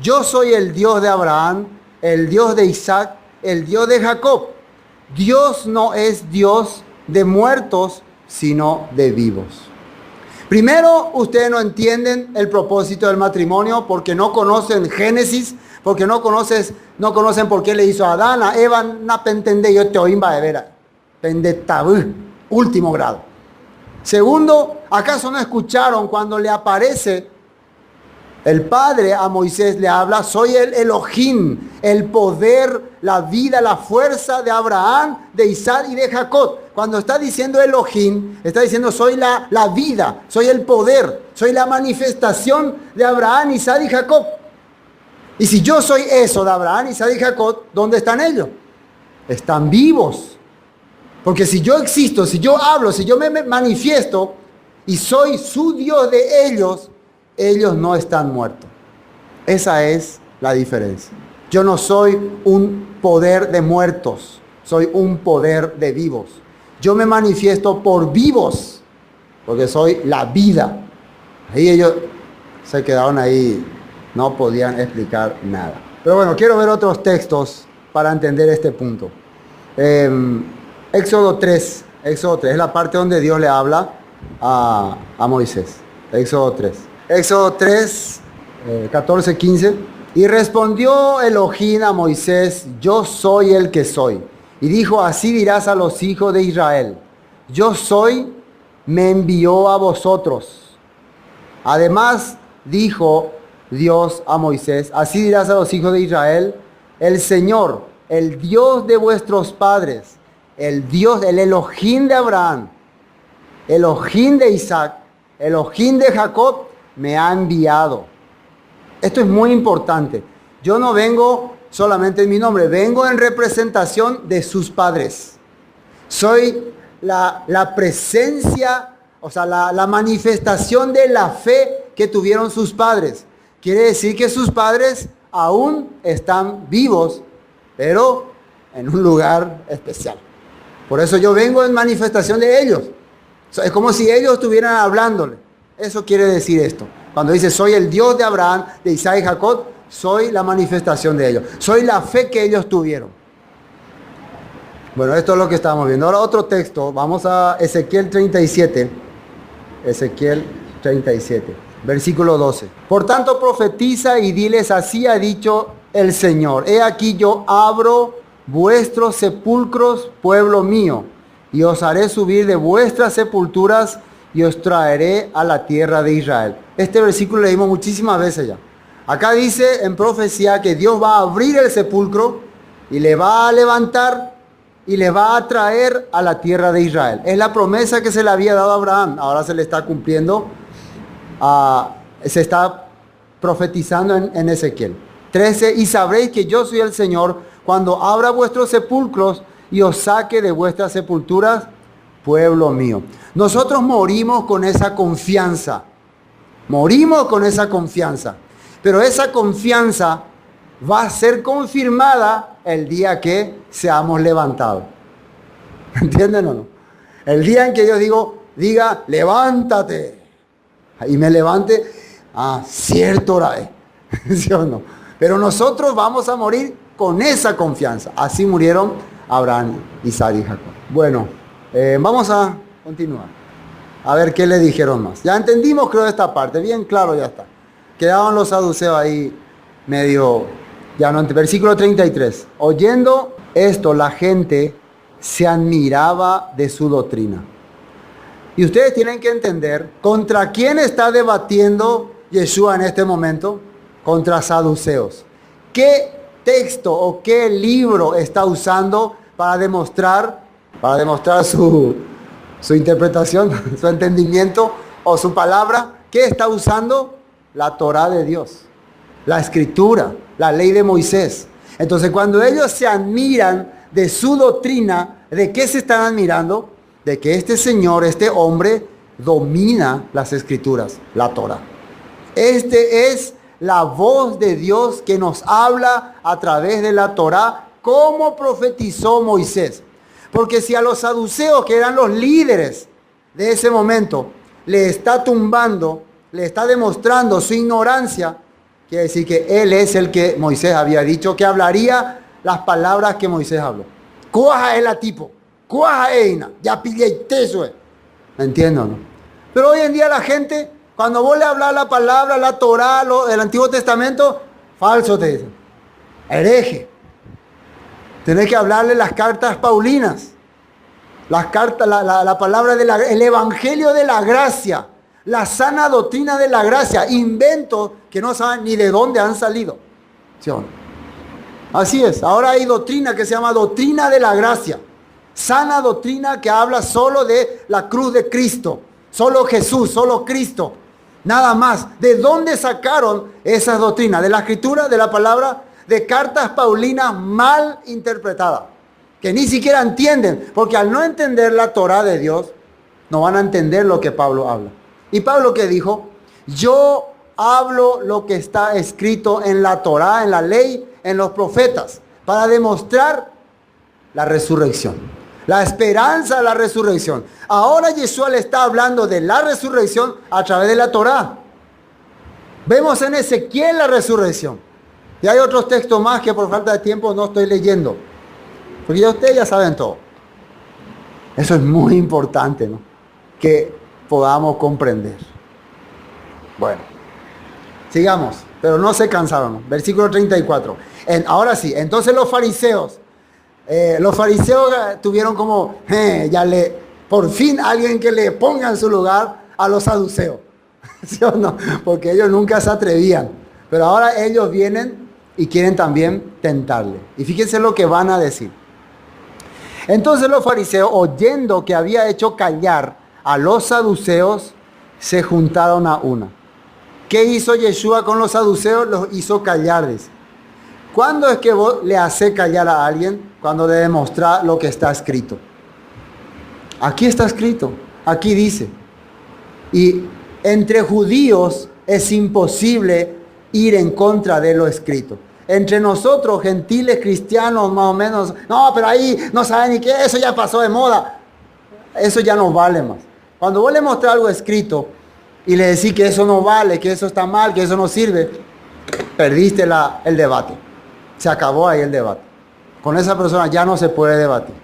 [SPEAKER 4] yo soy el Dios de Abraham, el Dios de Isaac, el Dios de Jacob. Dios no es Dios de muertos, sino de vivos. Primero, ustedes no entienden el propósito del matrimonio porque no conocen Génesis, porque no conocen por qué le hizo a Adán, a Eva, no pentende yo te oímba de veras, pendetabú, último grado. Segundo, ¿acaso no escucharon cuando le aparece el Padre a Moisés? Le habla, soy el Elohim, el poder, la vida, la fuerza de Abraham, de Isaac y de Jacob. Cuando está diciendo Elohim, está diciendo soy la vida, soy el poder, soy la manifestación de Abraham, Isaac y Jacob. Y si yo soy eso de Abraham, Isaac y Jacob, ¿dónde están ellos? Están vivos. Porque si yo existo, si yo hablo, si yo me manifiesto y soy su Dios de ellos, ellos no están muertos. Esa es la diferencia. Yo no soy un poder de muertos, soy un poder de vivos. Yo me manifiesto por vivos, porque soy la vida. Ahí ellos se quedaron ahí, no podían explicar nada. Pero bueno, quiero ver otros textos para entender este punto. Éxodo 3 es la parte donde Dios le habla a Moisés. Éxodo 3, 14, 15. Y respondió Elohim a Moisés, yo soy el que soy. Y dijo, así dirás a los hijos de Israel, yo soy, me envió a vosotros. Además dijo Dios a Moisés, así dirás a los hijos de Israel, el Señor, el Dios de vuestros padres, el Dios, el Elohim de Abraham, Elohim de Isaac, Elohim de Jacob, me ha enviado. Esto es muy importante. Yo no vengo solamente en mi nombre, vengo en representación de sus padres. Soy la presencia, o sea, la manifestación de la fe que tuvieron sus padres. Quiere decir que sus padres aún están vivos, pero en un lugar especial. Por eso yo vengo en manifestación de ellos. Es como si ellos estuvieran hablándole. Eso quiere decir esto. Cuando dice, soy el Dios de Abraham, de Isaac y Jacob, soy la manifestación de ellos. Soy la fe que ellos tuvieron. Bueno, esto es lo que estamos viendo. Ahora otro texto. Vamos a Ezequiel 37. Ezequiel 37, versículo 12. Por tanto, profetiza y diles, así ha dicho el Señor. He aquí yo abro vuestros sepulcros, pueblo mío, y os haré subir de vuestras sepulturas y os traeré a la tierra de Israel. Este versículo lo leímos muchísimas veces ya. Acá dice en profecía que Dios va a abrir el sepulcro y le va a levantar y le va a traer a la tierra de Israel. Es la promesa que se le había dado a Abraham. Ahora se le está cumpliendo, se está profetizando en Ezequiel 13. Y sabréis que yo soy el Señor cuando abra vuestros sepulcros y os saque de vuestras sepulturas, pueblo mío. Nosotros morimos con esa confianza. Morimos con esa confianza. Pero esa confianza va a ser confirmada el día que seamos levantados. ¿Entienden o no? El día en que yo diga, levántate. Y me levante, cierto hora es. ¿Sí o no? Pero nosotros vamos a morir con esa confianza. Así murieron Abraham, Isaac y Jacob. Bueno, vamos a continuar. A ver qué le dijeron más. Ya entendimos, creo, esta parte. Bien claro, ya está. Quedaban los saduceos ahí medio... Ya no, versículo 33. Oyendo esto, la gente se admiraba de su doctrina. Y ustedes tienen que entender, ¿contra quién está debatiendo Yeshua en este momento? Contra saduceos. ¿Qué texto o qué libro está usando para demostrar su interpretación, su entendimiento o su palabra? ¿Qué está usando? La Torá de Dios, la Escritura, la ley de Moisés. Entonces, cuando ellos se admiran de su doctrina, ¿de qué se están admirando? De que este señor, este hombre, domina las Escrituras, la Torá. Este es la voz de Dios que nos habla a través de la Torá, como profetizó Moisés. Porque si a los saduceos, que eran los líderes de ese momento, le está tumbando, le está demostrando su ignorancia, quiere decir que él es el que Moisés había dicho que hablaría las palabras que Moisés habló. Cuaja es la tipo, cuaja eina, ya pillé eso. ¿Me entiendo, no? Pero hoy en día la gente, cuando vos le hablas la palabra, la Torá, el Antiguo Testamento, falso te dicen, hereje. Tenés que hablarle las cartas paulinas, las cartas, la palabra el evangelio de la gracia, la sana doctrina de la gracia, inventos que no saben ni de dónde han salido. ¿Sí o no? Así es, ahora hay doctrina que se llama doctrina de la gracia, sana doctrina que habla solo de la cruz de Cristo, solo Jesús, solo Cristo, nada más. ¿De dónde sacaron esas doctrinas? De la Escritura, de la palabra, de cartas paulinas mal interpretadas, que ni siquiera entienden, porque al no entender la Torá de Dios, no van a entender lo que Pablo habla. Y Pablo, ¿qué dijo? Yo hablo lo que está escrito en la Torá, en la ley, en los profetas, para demostrar la resurrección, la esperanza de la resurrección. Ahora Yeshua le está hablando de la resurrección a través de la Torá. Vemos en Ezequiel la resurrección. Y hay otros textos más que por falta de tiempo no estoy leyendo, porque ya ustedes ya saben todo. Eso es muy importante, ¿no? Que podamos comprender. Bueno, sigamos, pero no se cansaron, ¿no? Versículo 34. Ahora sí, entonces los fariseos tuvieron como, por fin alguien que le ponga en su lugar a los saduceos. ¿Sí o no? Porque ellos nunca se atrevían. Pero ahora ellos vienen y quieren también tentarle. Y fíjense lo que van a decir. Entonces los fariseos, oyendo que había hecho callar a los saduceos, se juntaron a una. ¿Qué hizo Yeshua con los saduceos? Los hizo callarles. ¿Cuándo es que vos le haces callar a alguien? Cuando le demostrás lo que está escrito. Aquí está escrito, aquí dice. Y entre judíos es imposible ir en contra de lo escrito. Entre nosotros, gentiles cristianos, más o menos, no, pero ahí no saben ni qué, eso ya pasó de moda. Eso ya no vale más. Cuando vos le mostrás algo escrito y le decís que eso no vale, que eso está mal, que eso no sirve, perdiste el debate. Se acabó ahí el debate. Con esa persona ya no se puede debatir.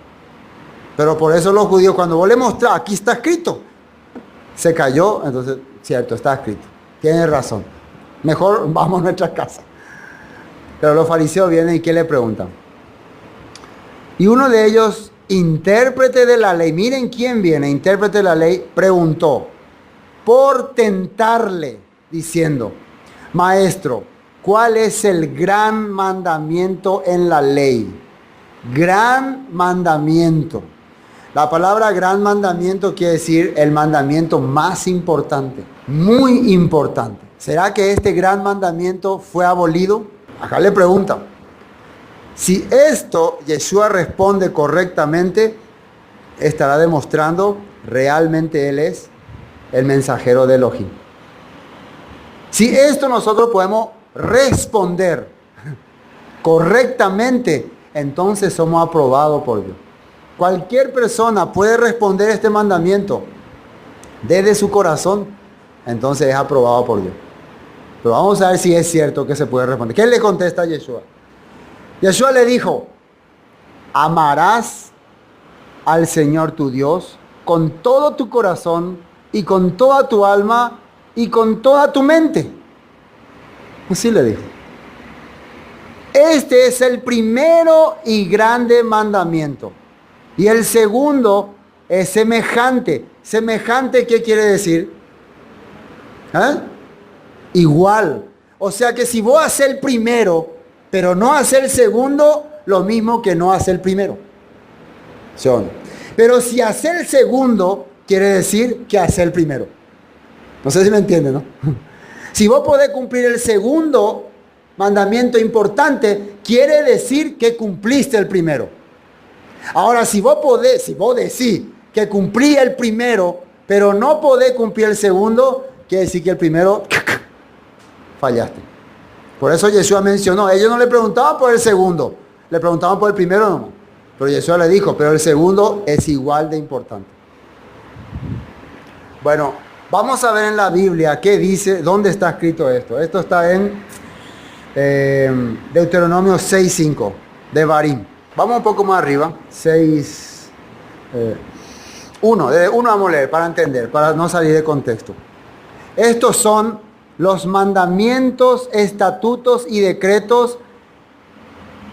[SPEAKER 4] Pero por eso los judíos, cuando vos le mostrás, aquí está escrito, se cayó, entonces, cierto, está escrito. Tienes razón. Mejor vamos a nuestra casa. Pero los fariseos vienen y ¿qué le preguntan? Y uno de ellos, intérprete de la ley, miren quién viene, intérprete de la ley, preguntó, por tentarle, diciendo, maestro, ¿cuál es el gran mandamiento en la ley? Gran mandamiento. La palabra gran mandamiento quiere decir el mandamiento más importante, muy importante. ¿Será que este gran mandamiento fue abolido? Acá le preguntan. Si esto Yeshua responde correctamente, estará demostrando realmente Él es el mensajero de Elohim. Si esto nosotros podemos responder correctamente, entonces somos aprobados por Dios. Cualquier persona puede responder este mandamiento desde su corazón, entonces es aprobado por Dios. Pero vamos a ver si es cierto que se puede responder. ¿Qué le contesta a Yeshua? Yeshua le dijo: amarás al Señor tu Dios con todo tu corazón y con toda tu alma y con toda tu mente. Así le dijo. Este es el primero y grande mandamiento. Y el segundo es semejante. ¿Semejante qué quiere decir? Igual. O sea que si vos haces el primero, pero no haces el segundo, lo mismo que no haces el primero. ¿Sí o no? Pero si haces el segundo, quiere decir que haces el primero. No sé si me entienden, ¿no? Si vos podés cumplir el segundo mandamiento importante, quiere decir que cumpliste el primero. Ahora, si vos decís que cumplí el primero, pero no podés cumplir el segundo, quiere decir que el primero fallaste. Por eso Yeshua mencionó, ellos no le preguntaban por el segundo, le preguntaban por el primero nomás. Pero Yeshua le dijo, pero el segundo es igual de importante. Bueno, vamos a ver en la Biblia qué dice, dónde está escrito esto. Esto está en Deuteronomio 6:5 de Barim. Vamos un poco más arriba, 1 vamos a leer para entender, para no salir de contexto. Estos son los mandamientos, estatutos y decretos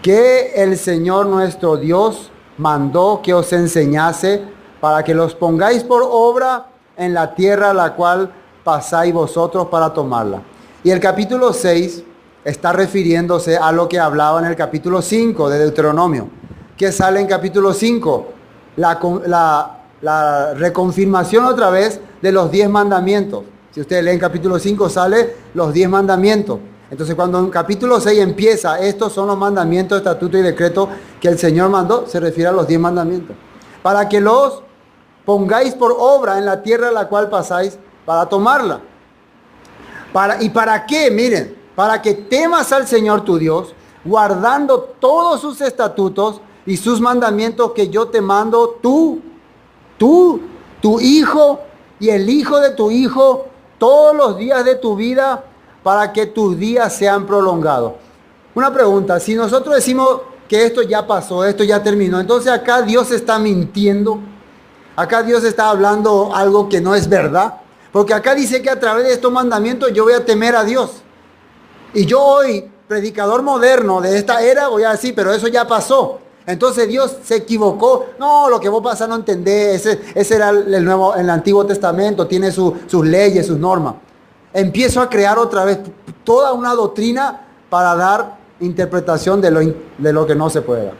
[SPEAKER 4] que el Señor nuestro Dios mandó que os enseñase para que los pongáis por obra en la tierra a la cual pasáis vosotros para tomarla. Y el capítulo 6 está refiriéndose a lo que hablaba en el capítulo 5 de Deuteronomio. ¿Qué sale en capítulo 5? La reconfirmación otra vez de los 10 mandamientos. Si ustedes leen capítulo 5 sale los 10 mandamientos. Entonces cuando en capítulo 6 empieza, estos son los mandamientos, estatutos y decretos que el Señor mandó, se refiere a los 10 mandamientos. Para que los pongáis por obra en la tierra a la cual pasáis para tomarla. ¿Y para qué? Miren, para que temas al Señor tu Dios, guardando todos sus estatutos y sus mandamientos que yo te mando, tú, tu hijo y el hijo de tu hijo, todos los días de tu vida, para que tus días sean prolongados. Una pregunta, si nosotros decimos que esto ya pasó, esto ya terminó, entonces acá Dios está mintiendo, acá Dios está hablando algo que no es verdad, porque acá dice que a través de estos mandamientos yo voy a temer a Dios. Y yo hoy, predicador moderno de esta era, voy a decir, pero eso ya pasó. Entonces Dios se equivocó. No, lo que vos pasa no entendés. Ese era el Antiguo Testamento, tiene sus leyes, sus normas. Empiezo a crear otra vez toda una doctrina para dar interpretación de lo que no se puede dar.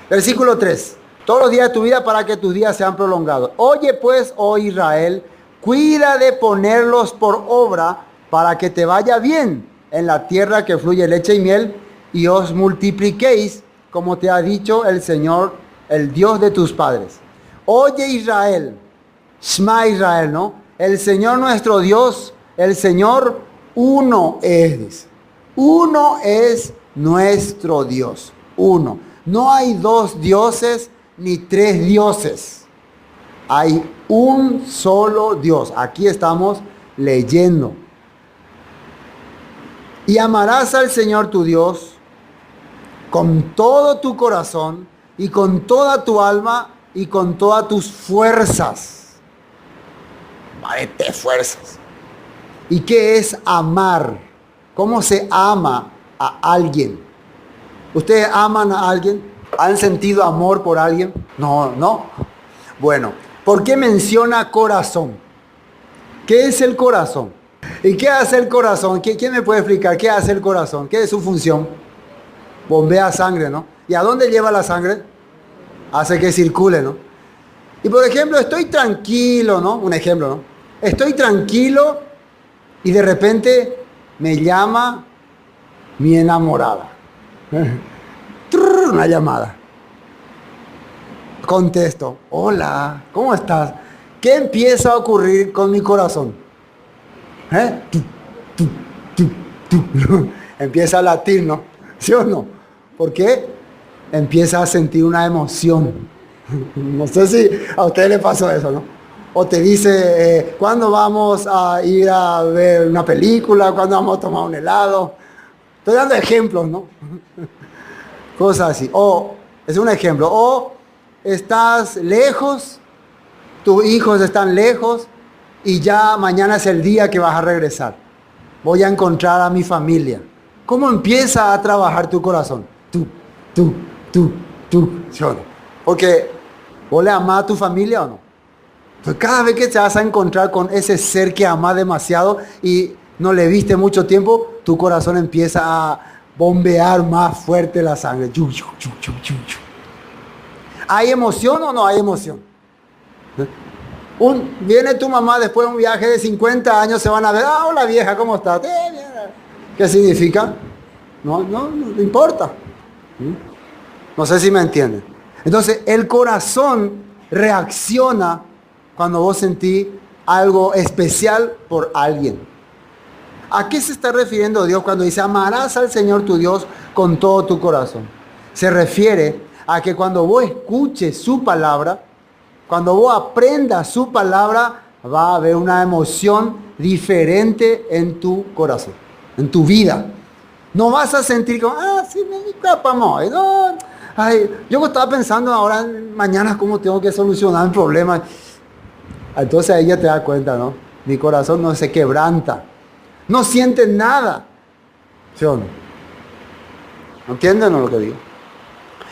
[SPEAKER 4] Versículo 3. Todos los días de tu vida para que tus días sean prolongados. Oye pues, oh Israel, cuida de ponerlos por obra para que te vaya bien en la tierra que fluye leche y miel y os multipliquéis, como te ha dicho el Señor, el Dios de tus padres. Oye Israel, Shema Israel, ¿no? El Señor nuestro Dios, el Señor uno es, dice. Uno es nuestro Dios, uno. No hay dos dioses ni tres dioses. Hay un solo Dios. Aquí estamos leyendo. Y amarás al Señor tu Dios con todo tu corazón y con toda tu alma y con todas tus fuerzas. Vete fuerzas. ¿Y qué es amar? ¿Cómo se ama a alguien? ¿Ustedes aman a alguien? ¿Han sentido amor por alguien? No. Bueno, ¿por qué menciona corazón? ¿Qué es el corazón? ¿Y qué hace el corazón? ¿Quién me puede explicar qué hace el corazón? ¿Qué es su función? Bombea sangre, ¿no? ¿Y a dónde lleva la sangre? Hace que circule, ¿no? Y por ejemplo, estoy tranquilo, ¿no? Un ejemplo, ¿no? Estoy tranquilo y de repente me llama mi enamorada. Una llamada. Contesto, hola, ¿cómo estás? ¿Qué empieza a ocurrir con mi corazón? Empieza a latir, ¿no? ¿Sí o no? ¿Por qué? Empieza a sentir una emoción. No sé si a usted le pasó eso, ¿no? O te dice, ¿cuándo vamos a ir a ver una película? ¿Cuándo vamos a tomar un helado? Estoy dando ejemplos, ¿no? Cosas así. O, es un ejemplo. O estás lejos, tus hijos están lejos y ya mañana es el día que vas a regresar. Voy a encontrar a mi familia. ¿Cómo empieza a trabajar tu corazón? Tú. ¿Sí o no? Porque vos le amás a tu familia o no. Entonces cada vez que te vas a encontrar con ese ser que amás demasiado y no le viste mucho tiempo, tu corazón empieza a bombear más fuerte la sangre. ¿Hay emoción o no hay emoción? Viene tu mamá después de un viaje de 50 años, se van a ver, hola vieja, ¿cómo estás? ¿Qué significa? No importa. No sé si me entienden. Entonces, el corazón reacciona cuando vos sentís algo especial por alguien. ¿A qué se está refiriendo Dios cuando dice amarás al Señor tu Dios con todo tu corazón? Se refiere a que cuando vos escuches su palabra, cuando vos aprendas su palabra, va a haber una emoción diferente en tu corazón, en tu vida. No vas a sentir como, sí, me escapamos. No, yo estaba pensando ahora, mañana, cómo tengo que solucionar el problema. Entonces ahí ya te das cuenta, ¿no? Mi corazón no se quebranta. No siente nada. ¿Sí o no? ¿Entienden lo que digo?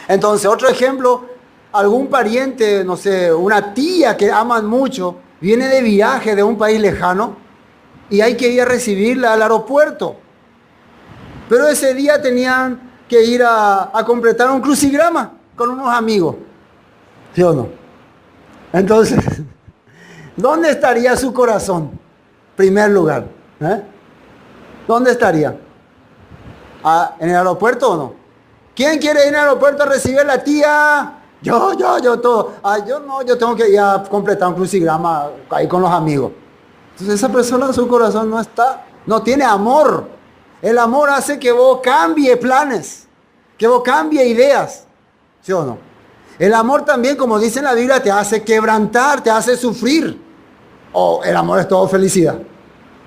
[SPEAKER 4] Entonces, otro ejemplo, algún pariente, no sé, una tía que aman mucho, viene de viaje de un país lejano y hay que ir a recibirla al aeropuerto. Pero ese día tenían que ir a completar un crucigrama con unos amigos. ¿Sí o no? Entonces, ¿dónde estaría su corazón? Primer lugar. ¿Dónde estaría? ¿En el aeropuerto o no? ¿Quién quiere ir al aeropuerto a recibir a la tía? Yo, todo. Yo tengo que ir a completar un crucigrama ahí con los amigos. Entonces esa persona, su corazón no tiene amor. El amor hace que vos cambie planes, que vos cambie ideas. ¿Sí o no? El amor también, como dice en la Biblia, te hace quebrantar, te hace sufrir. O el amor es todo felicidad,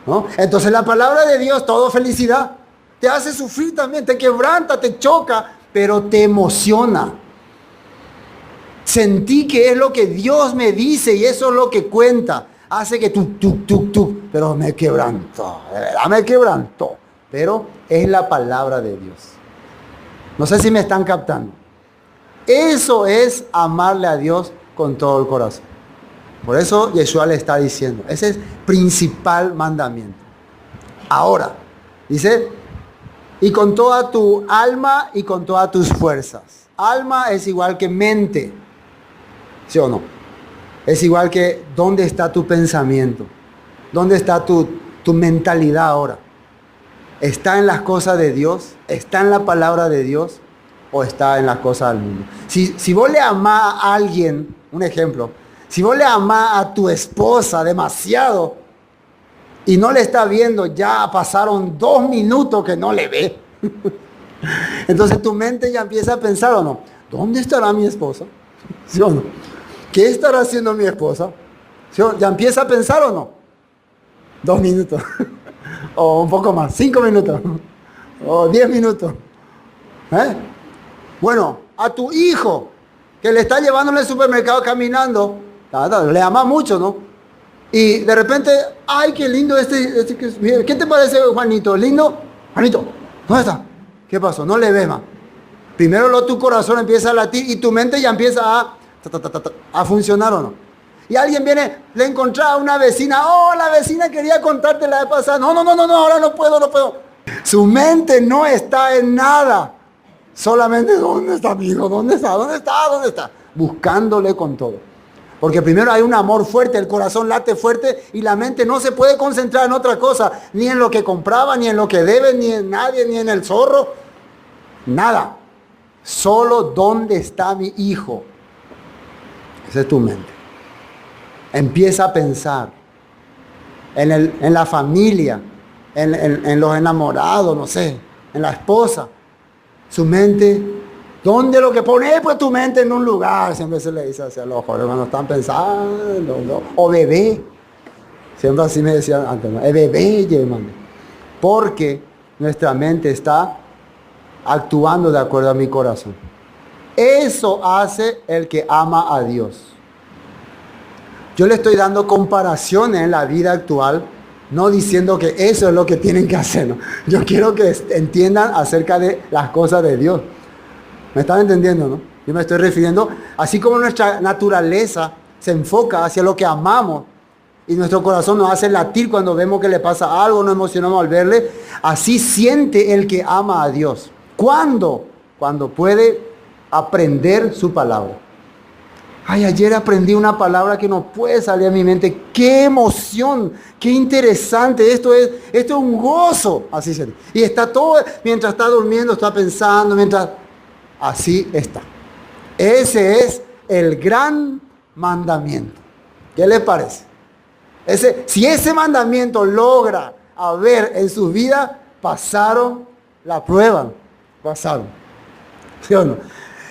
[SPEAKER 4] ¿no? Entonces la palabra de Dios, todo felicidad, te hace sufrir también, te quebranta, te choca, pero te emociona. Sentí que es lo que Dios me dice y eso es lo que cuenta. Hace que pero me quebrantó, de verdad me quebrantó. Pero es la palabra de Dios. No sé si me están captando. Eso es amarle a Dios con todo el corazón. Por eso Yeshua le está diciendo, ese es el principal mandamiento. Ahora, dice, y con toda tu alma y con todas tus fuerzas. Alma es igual que mente. ¿Sí o no? Es igual que dónde está tu pensamiento. ¿Dónde está tu mentalidad ahora? ¿Está en las cosas de Dios? ¿Está en la palabra de Dios? ¿O está en las cosas del mundo? Si vos le amás a alguien, un ejemplo, si vos le amás a tu esposa demasiado y no le está viendo, ya pasaron 2 minutos que no le ve. Entonces tu mente ya empieza a pensar, ¿o no? ¿Dónde estará mi esposa? ¿Sí o no? ¿Qué estará haciendo mi esposa? ¿Sí o no? ¿Ya empieza a pensar o no? 2 minutos. O un poco más, 5 minutos. O 10 minutos. Bueno, a tu hijo que le está llevando en el supermercado caminando, le ama mucho, ¿no? Y de repente, ay, qué lindo ¿qué te parece, Juanito? ¿Lindo? Juanito, ¿dónde está? ¿Qué pasó? No le ves más. Primero tu corazón empieza a latir y tu mente ya empieza a funcionar, ¿o no? Y alguien viene, le encontré a una vecina, la vecina quería contarte la vez pasada. No, ahora no puedo. Su mente no está en nada. Solamente, ¿dónde está mi hijo? ¿Dónde está? Buscándole con todo. Porque primero hay un amor fuerte, el corazón late fuerte y la mente no se puede concentrar en otra cosa. Ni en lo que compraba, ni en lo que debe, ni en nadie, ni en el zorro. Nada. Solo ¿dónde está mi hijo? Esa es tu mente. Empieza a pensar en la familia, en los enamorados, no sé, en la esposa. Su mente, ¿dónde lo que pone? Pues tu mente en un lugar, siempre se le dice hacia los jóvenes cuando están pensando, ¿no? O bebé, siempre así me decían antes, ¿no? Bebé, hermano, porque nuestra mente está actuando de acuerdo a mi corazón. Eso hace el que ama a Dios. Yo le estoy dando comparaciones en la vida actual, no diciendo que eso es lo que tienen que hacer, ¿no? Yo quiero que entiendan acerca de las cosas de Dios. ¿Me están entendiendo, no? Yo me estoy refiriendo, así como nuestra naturaleza se enfoca hacia lo que amamos y nuestro corazón nos hace latir cuando vemos que le pasa algo, nos emocionamos al verle, así siente el que ama a Dios. ¿Cuándo? Cuando puede aprender su palabra. Ay, ayer aprendí una palabra que no puede salir a mi mente. ¡Qué emoción! ¡Qué interesante! Esto es un gozo. Así se dice. Y está todo, mientras está durmiendo, está pensando, mientras... Así está. Ese es el gran mandamiento. ¿Qué les parece? Si ese mandamiento logra haber en su vida, pasaron la prueba. Pasaron. ¿Sí o no?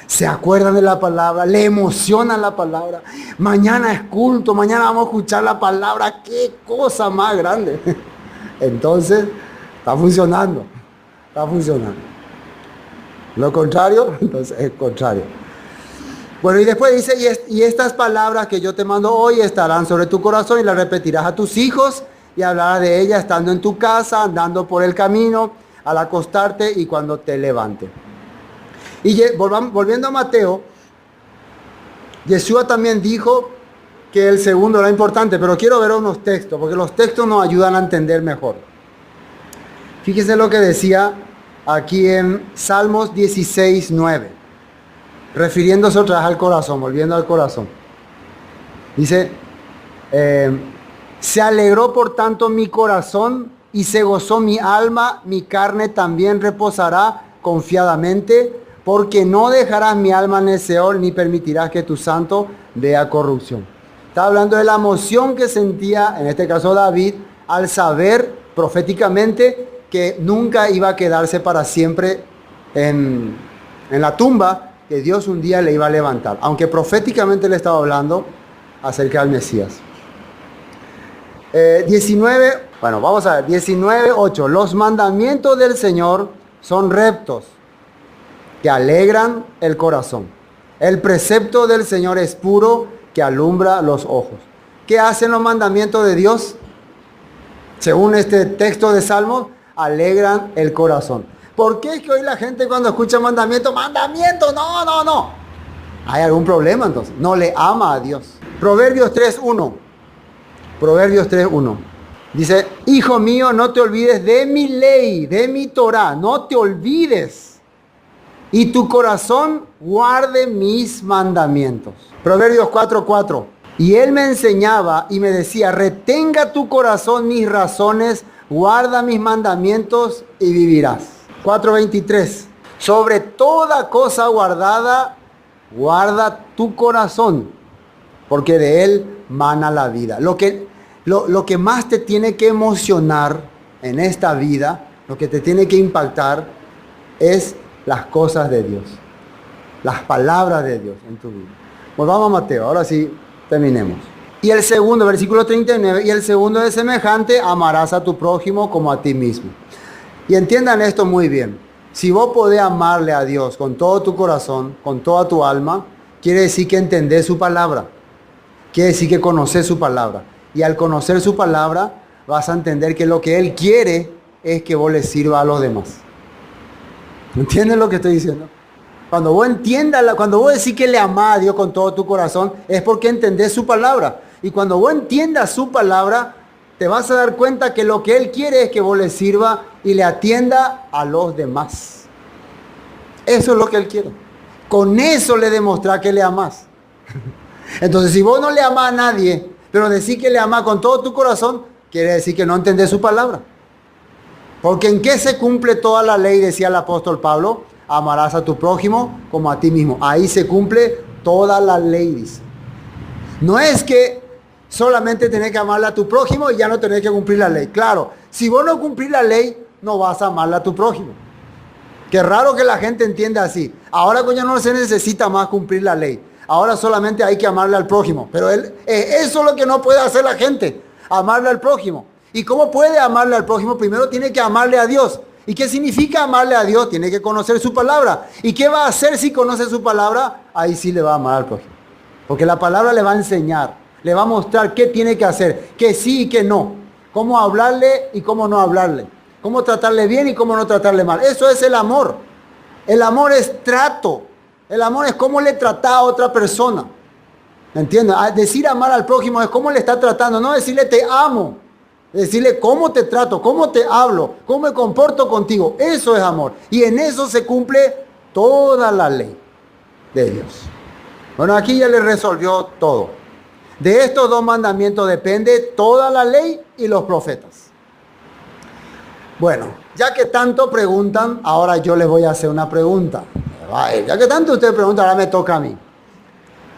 [SPEAKER 4] Se acuerdan de la palabra, le emocionan la palabra. Mañana es culto, mañana vamos a escuchar la palabra. ¡Qué cosa más grande! Entonces, está funcionando. Está funcionando. Lo contrario, entonces es contrario. Bueno, y después dice, y estas palabras que yo te mando hoy estarán sobre tu corazón y las repetirás a tus hijos y hablarás de ellas estando en tu casa, andando por el camino, al acostarte y cuando te levantes. Y volviendo a Mateo, Yeshua también dijo que el segundo era importante, pero quiero ver unos textos, porque los textos nos ayudan a entender mejor. Fíjese lo que decía aquí en Salmos 16:9, refiriéndose otra vez al corazón, volviendo al corazón. Dice, se alegró por tanto mi corazón y se gozó mi alma, mi carne también reposará confiadamente, porque no dejarás mi alma en el Seol, ni permitirás que tu santo vea corrupción. Está hablando de la emoción que sentía, en este caso David, al saber proféticamente que nunca iba a quedarse para siempre en la tumba, que Dios un día le iba a levantar. Aunque proféticamente le estaba hablando acerca del Mesías. 19:8. Los mandamientos del Señor son rectos, que alegran el corazón. El precepto del Señor es puro, que alumbra los ojos. ¿Qué hacen los mandamientos de Dios? Según este texto de Salmos, alegran el corazón. ¿Por qué es que hoy la gente cuando escucha mandamiento, no? ¿Hay algún problema entonces? No le ama a Dios. Proverbios 3:1. Dice, hijo mío, no te olvides de mi ley, de mi Torah, no te olvides. Y tu corazón guarde mis mandamientos. Proverbios 4:4. Y él me enseñaba y me decía, retenga tu corazón mis razones, guarda mis mandamientos y vivirás. 4:23. Sobre toda cosa guardada, guarda tu corazón, porque de él mana la vida. Lo que más te tiene que emocionar en esta vida, lo que te tiene que impactar, es las cosas de Dios, las palabras de Dios en tu vida. Pues vamos a Mateo, ahora sí terminemos. Y el segundo, versículo 39, y el segundo es semejante, amarás a tu prójimo como a ti mismo. Y entiendan esto muy bien. Si vos podés amarle a Dios con todo tu corazón, con toda tu alma, quiere decir que entendés su palabra. Quiere decir que conoces su palabra. Y al conocer su palabra, vas a entender que lo que Él quiere es que vos le sirva a los demás. ¿Entienden lo que estoy diciendo? Cuando vos entiendas, cuando vos decís que le amás a Dios con todo tu corazón, es porque entendés su palabra. Y cuando vos entiendas su palabra, te vas a dar cuenta que lo que Él quiere es que vos le sirva y le atienda a los demás. Eso es lo que Él quiere. Con eso le demostrás que le amás. Entonces, si vos no le amás a nadie, pero decís que le amás con todo tu corazón, quiere decir que no entendés su palabra. Porque ¿en qué se cumple toda la ley? Decía el apóstol Pablo, amarás a tu prójimo como a ti mismo. Ahí se cumple toda la ley, dice. No es que solamente tenés que amarle a tu prójimo y ya no tenés que cumplir la ley. Claro, si vos no cumplís la ley, no vas a amarle a tu prójimo. Qué raro que la gente entienda así. Ahora ya no se necesita más cumplir la ley. Ahora solamente hay que amarle al prójimo. Pero eso es lo que no puede hacer la gente, amarle al prójimo. ¿Y cómo puede amarle al prójimo? Primero tiene que amarle a Dios. ¿Y qué significa amarle a Dios? Tiene que conocer su palabra. ¿Y qué va a hacer si conoce su palabra? Ahí sí le va a amar al prójimo. Porque la palabra le va a enseñar, le va a mostrar qué tiene que hacer, qué sí y qué no. Cómo hablarle y cómo no hablarle. Cómo tratarle bien y cómo no tratarle mal. Eso es el amor. El amor es trato. El amor es cómo le trata a otra persona. ¿Me entiendes? Decir amar al prójimo es cómo le está tratando. No decirle te amo. Decirle cómo te trato, cómo te hablo, cómo me comporto contigo. Eso es amor. Y en eso se cumple toda la ley de Dios. Bueno, aquí ya le resolvió todo. De estos dos mandamientos depende toda la ley y los profetas. Bueno, ya que tanto preguntan, ahora yo les voy a hacer una pregunta. Ya que tanto ustedes preguntan, ahora me toca a mí.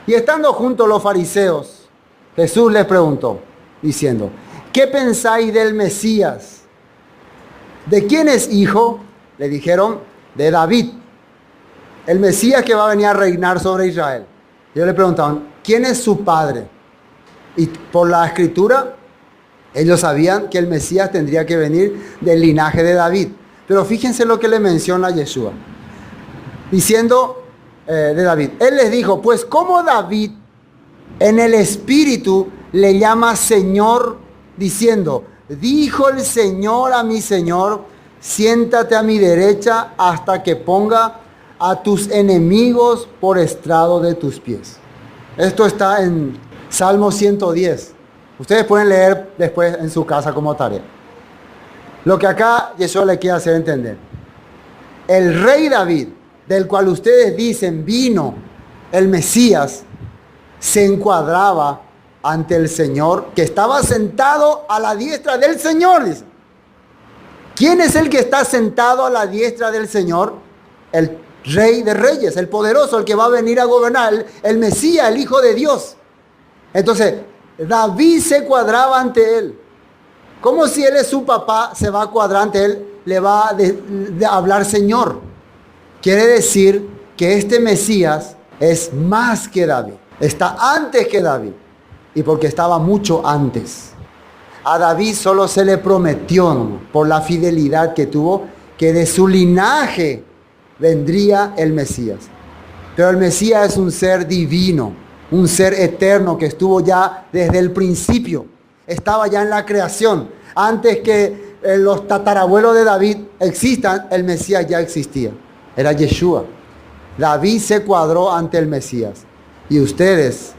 [SPEAKER 4] Y estando juntos los fariseos, Jesús les preguntó, diciendo, ¿qué pensáis del Mesías? ¿De quién es hijo? Le dijeron, de David. El Mesías que va a venir a reinar sobre Israel. Ellos le preguntaban, ¿quién es su padre? Y por la escritura, ellos sabían que el Mesías tendría que venir del linaje de David. Pero fíjense lo que le menciona Yeshua. Diciendo de David. Él les dijo, pues como David en el espíritu le llama Señor, diciendo, dijo el Señor a mi Señor, siéntate a mi derecha hasta que ponga a tus enemigos por estrado de tus pies. Esto está en Salmo 110. Ustedes pueden leer después en su casa como tarea. Lo que acá Yeshua le quiere hacer entender. El rey David, del cual ustedes dicen vino el Mesías, se encuadraba ante el Señor, que estaba sentado a la diestra del Señor. Dice. ¿Quién es el que está sentado a la diestra del Señor? El Rey de Reyes, el poderoso, el que va a venir a gobernar, el Mesías, el Hijo de Dios. Entonces, David se cuadraba ante él. Como si él es su papá, se va a cuadrar ante él, le va de hablar Señor. Quiere decir que este Mesías es más que David. Está antes que David. Y porque estaba mucho antes. A David solo se le prometió, por la fidelidad que tuvo, que de su linaje vendría el Mesías. Pero el Mesías es un ser divino, un ser eterno que estuvo ya desde el principio. Estaba ya en la creación. Antes que los tatarabuelos de David existan, el Mesías ya existía. Era Yeshua. David se cuadró ante el Mesías. Y ustedes,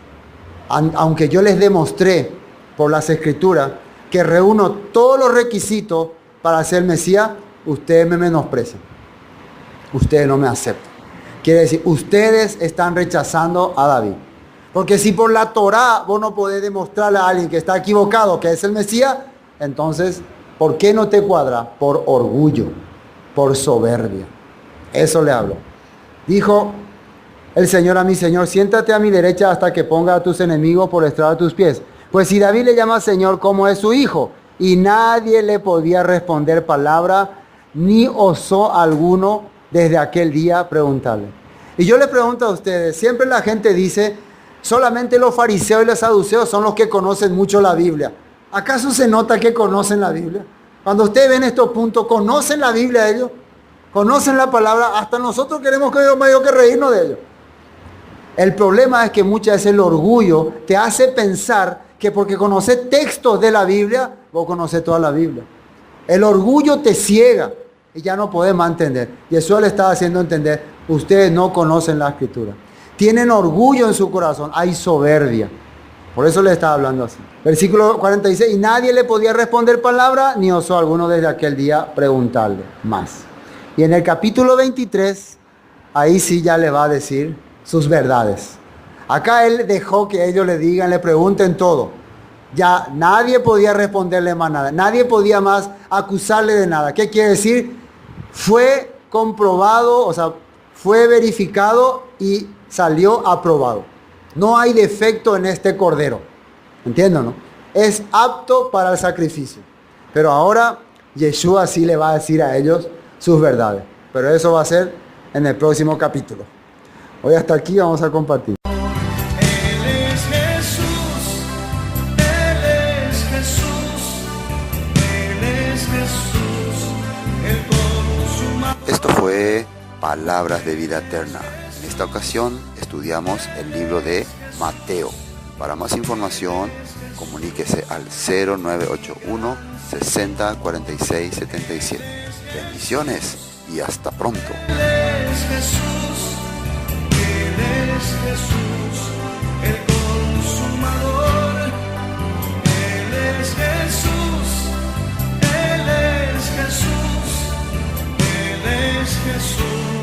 [SPEAKER 4] aunque yo les demostré por las escrituras que reúno todos los requisitos para ser Mesías, ustedes me menosprecian. Ustedes no me aceptan. Quiere decir, ustedes están rechazando a David. Porque si por la Torá vos no podés demostrarle a alguien que está equivocado que es el Mesías, entonces, ¿por qué no te cuadra? Por orgullo, por soberbia. Eso le hablo. Dijo el Señor a mi Señor, siéntate a mi derecha hasta que ponga a tus enemigos por estrado de tus pies. Pues si David le llama Señor, ¿cómo es su hijo? Y nadie le podía responder palabra, ni osó alguno desde aquel día preguntarle. Y yo le pregunto a ustedes, siempre la gente dice, solamente los fariseos y los saduceos son los que conocen mucho la Biblia. ¿Acaso se nota que conocen la Biblia? Cuando ustedes ven estos puntos, ¿conocen la Biblia de ellos? ¿Conocen la palabra? Hasta nosotros queremos medio que reírnos de ellos. El problema es que muchas veces el orgullo te hace pensar que porque conoces textos de la Biblia, vos conoces toda la Biblia. El orgullo te ciega y ya no podés más entender. Y eso le está haciendo entender, ustedes no conocen la Escritura. Tienen orgullo en su corazón, hay soberbia. Por eso le está hablando así. Versículo 46, y nadie le podía responder palabra, ni osó alguno desde aquel día preguntarle más. Y en el capítulo 23, ahí sí ya le va a decir sus verdades. Acá él dejó que ellos le digan, le pregunten todo. Ya nadie podía responderle más nada. Nadie podía más acusarle de nada. ¿Qué quiere decir? Fue comprobado, o sea, fue verificado y salió aprobado. No hay defecto en este cordero. ¿Entienden, no? Es apto para el sacrificio. Pero ahora Yeshua sí le va a decir a ellos sus verdades. Pero eso va a ser en el próximo capítulo. Hoy hasta aquí vamos a compartir.
[SPEAKER 2] Él es Jesús, Él es Jesús, Él es Jesús, el consumador.
[SPEAKER 1] Esto fue Palabras de Vida Eterna. En esta ocasión estudiamos el libro de Mateo. Para más información, comuníquese al 0981 60 46 77. Bendiciones y hasta pronto.
[SPEAKER 2] Él es Jesús, Él es Jesús, el consumador. Él es Jesús, Él es Jesús, Él es Jesús.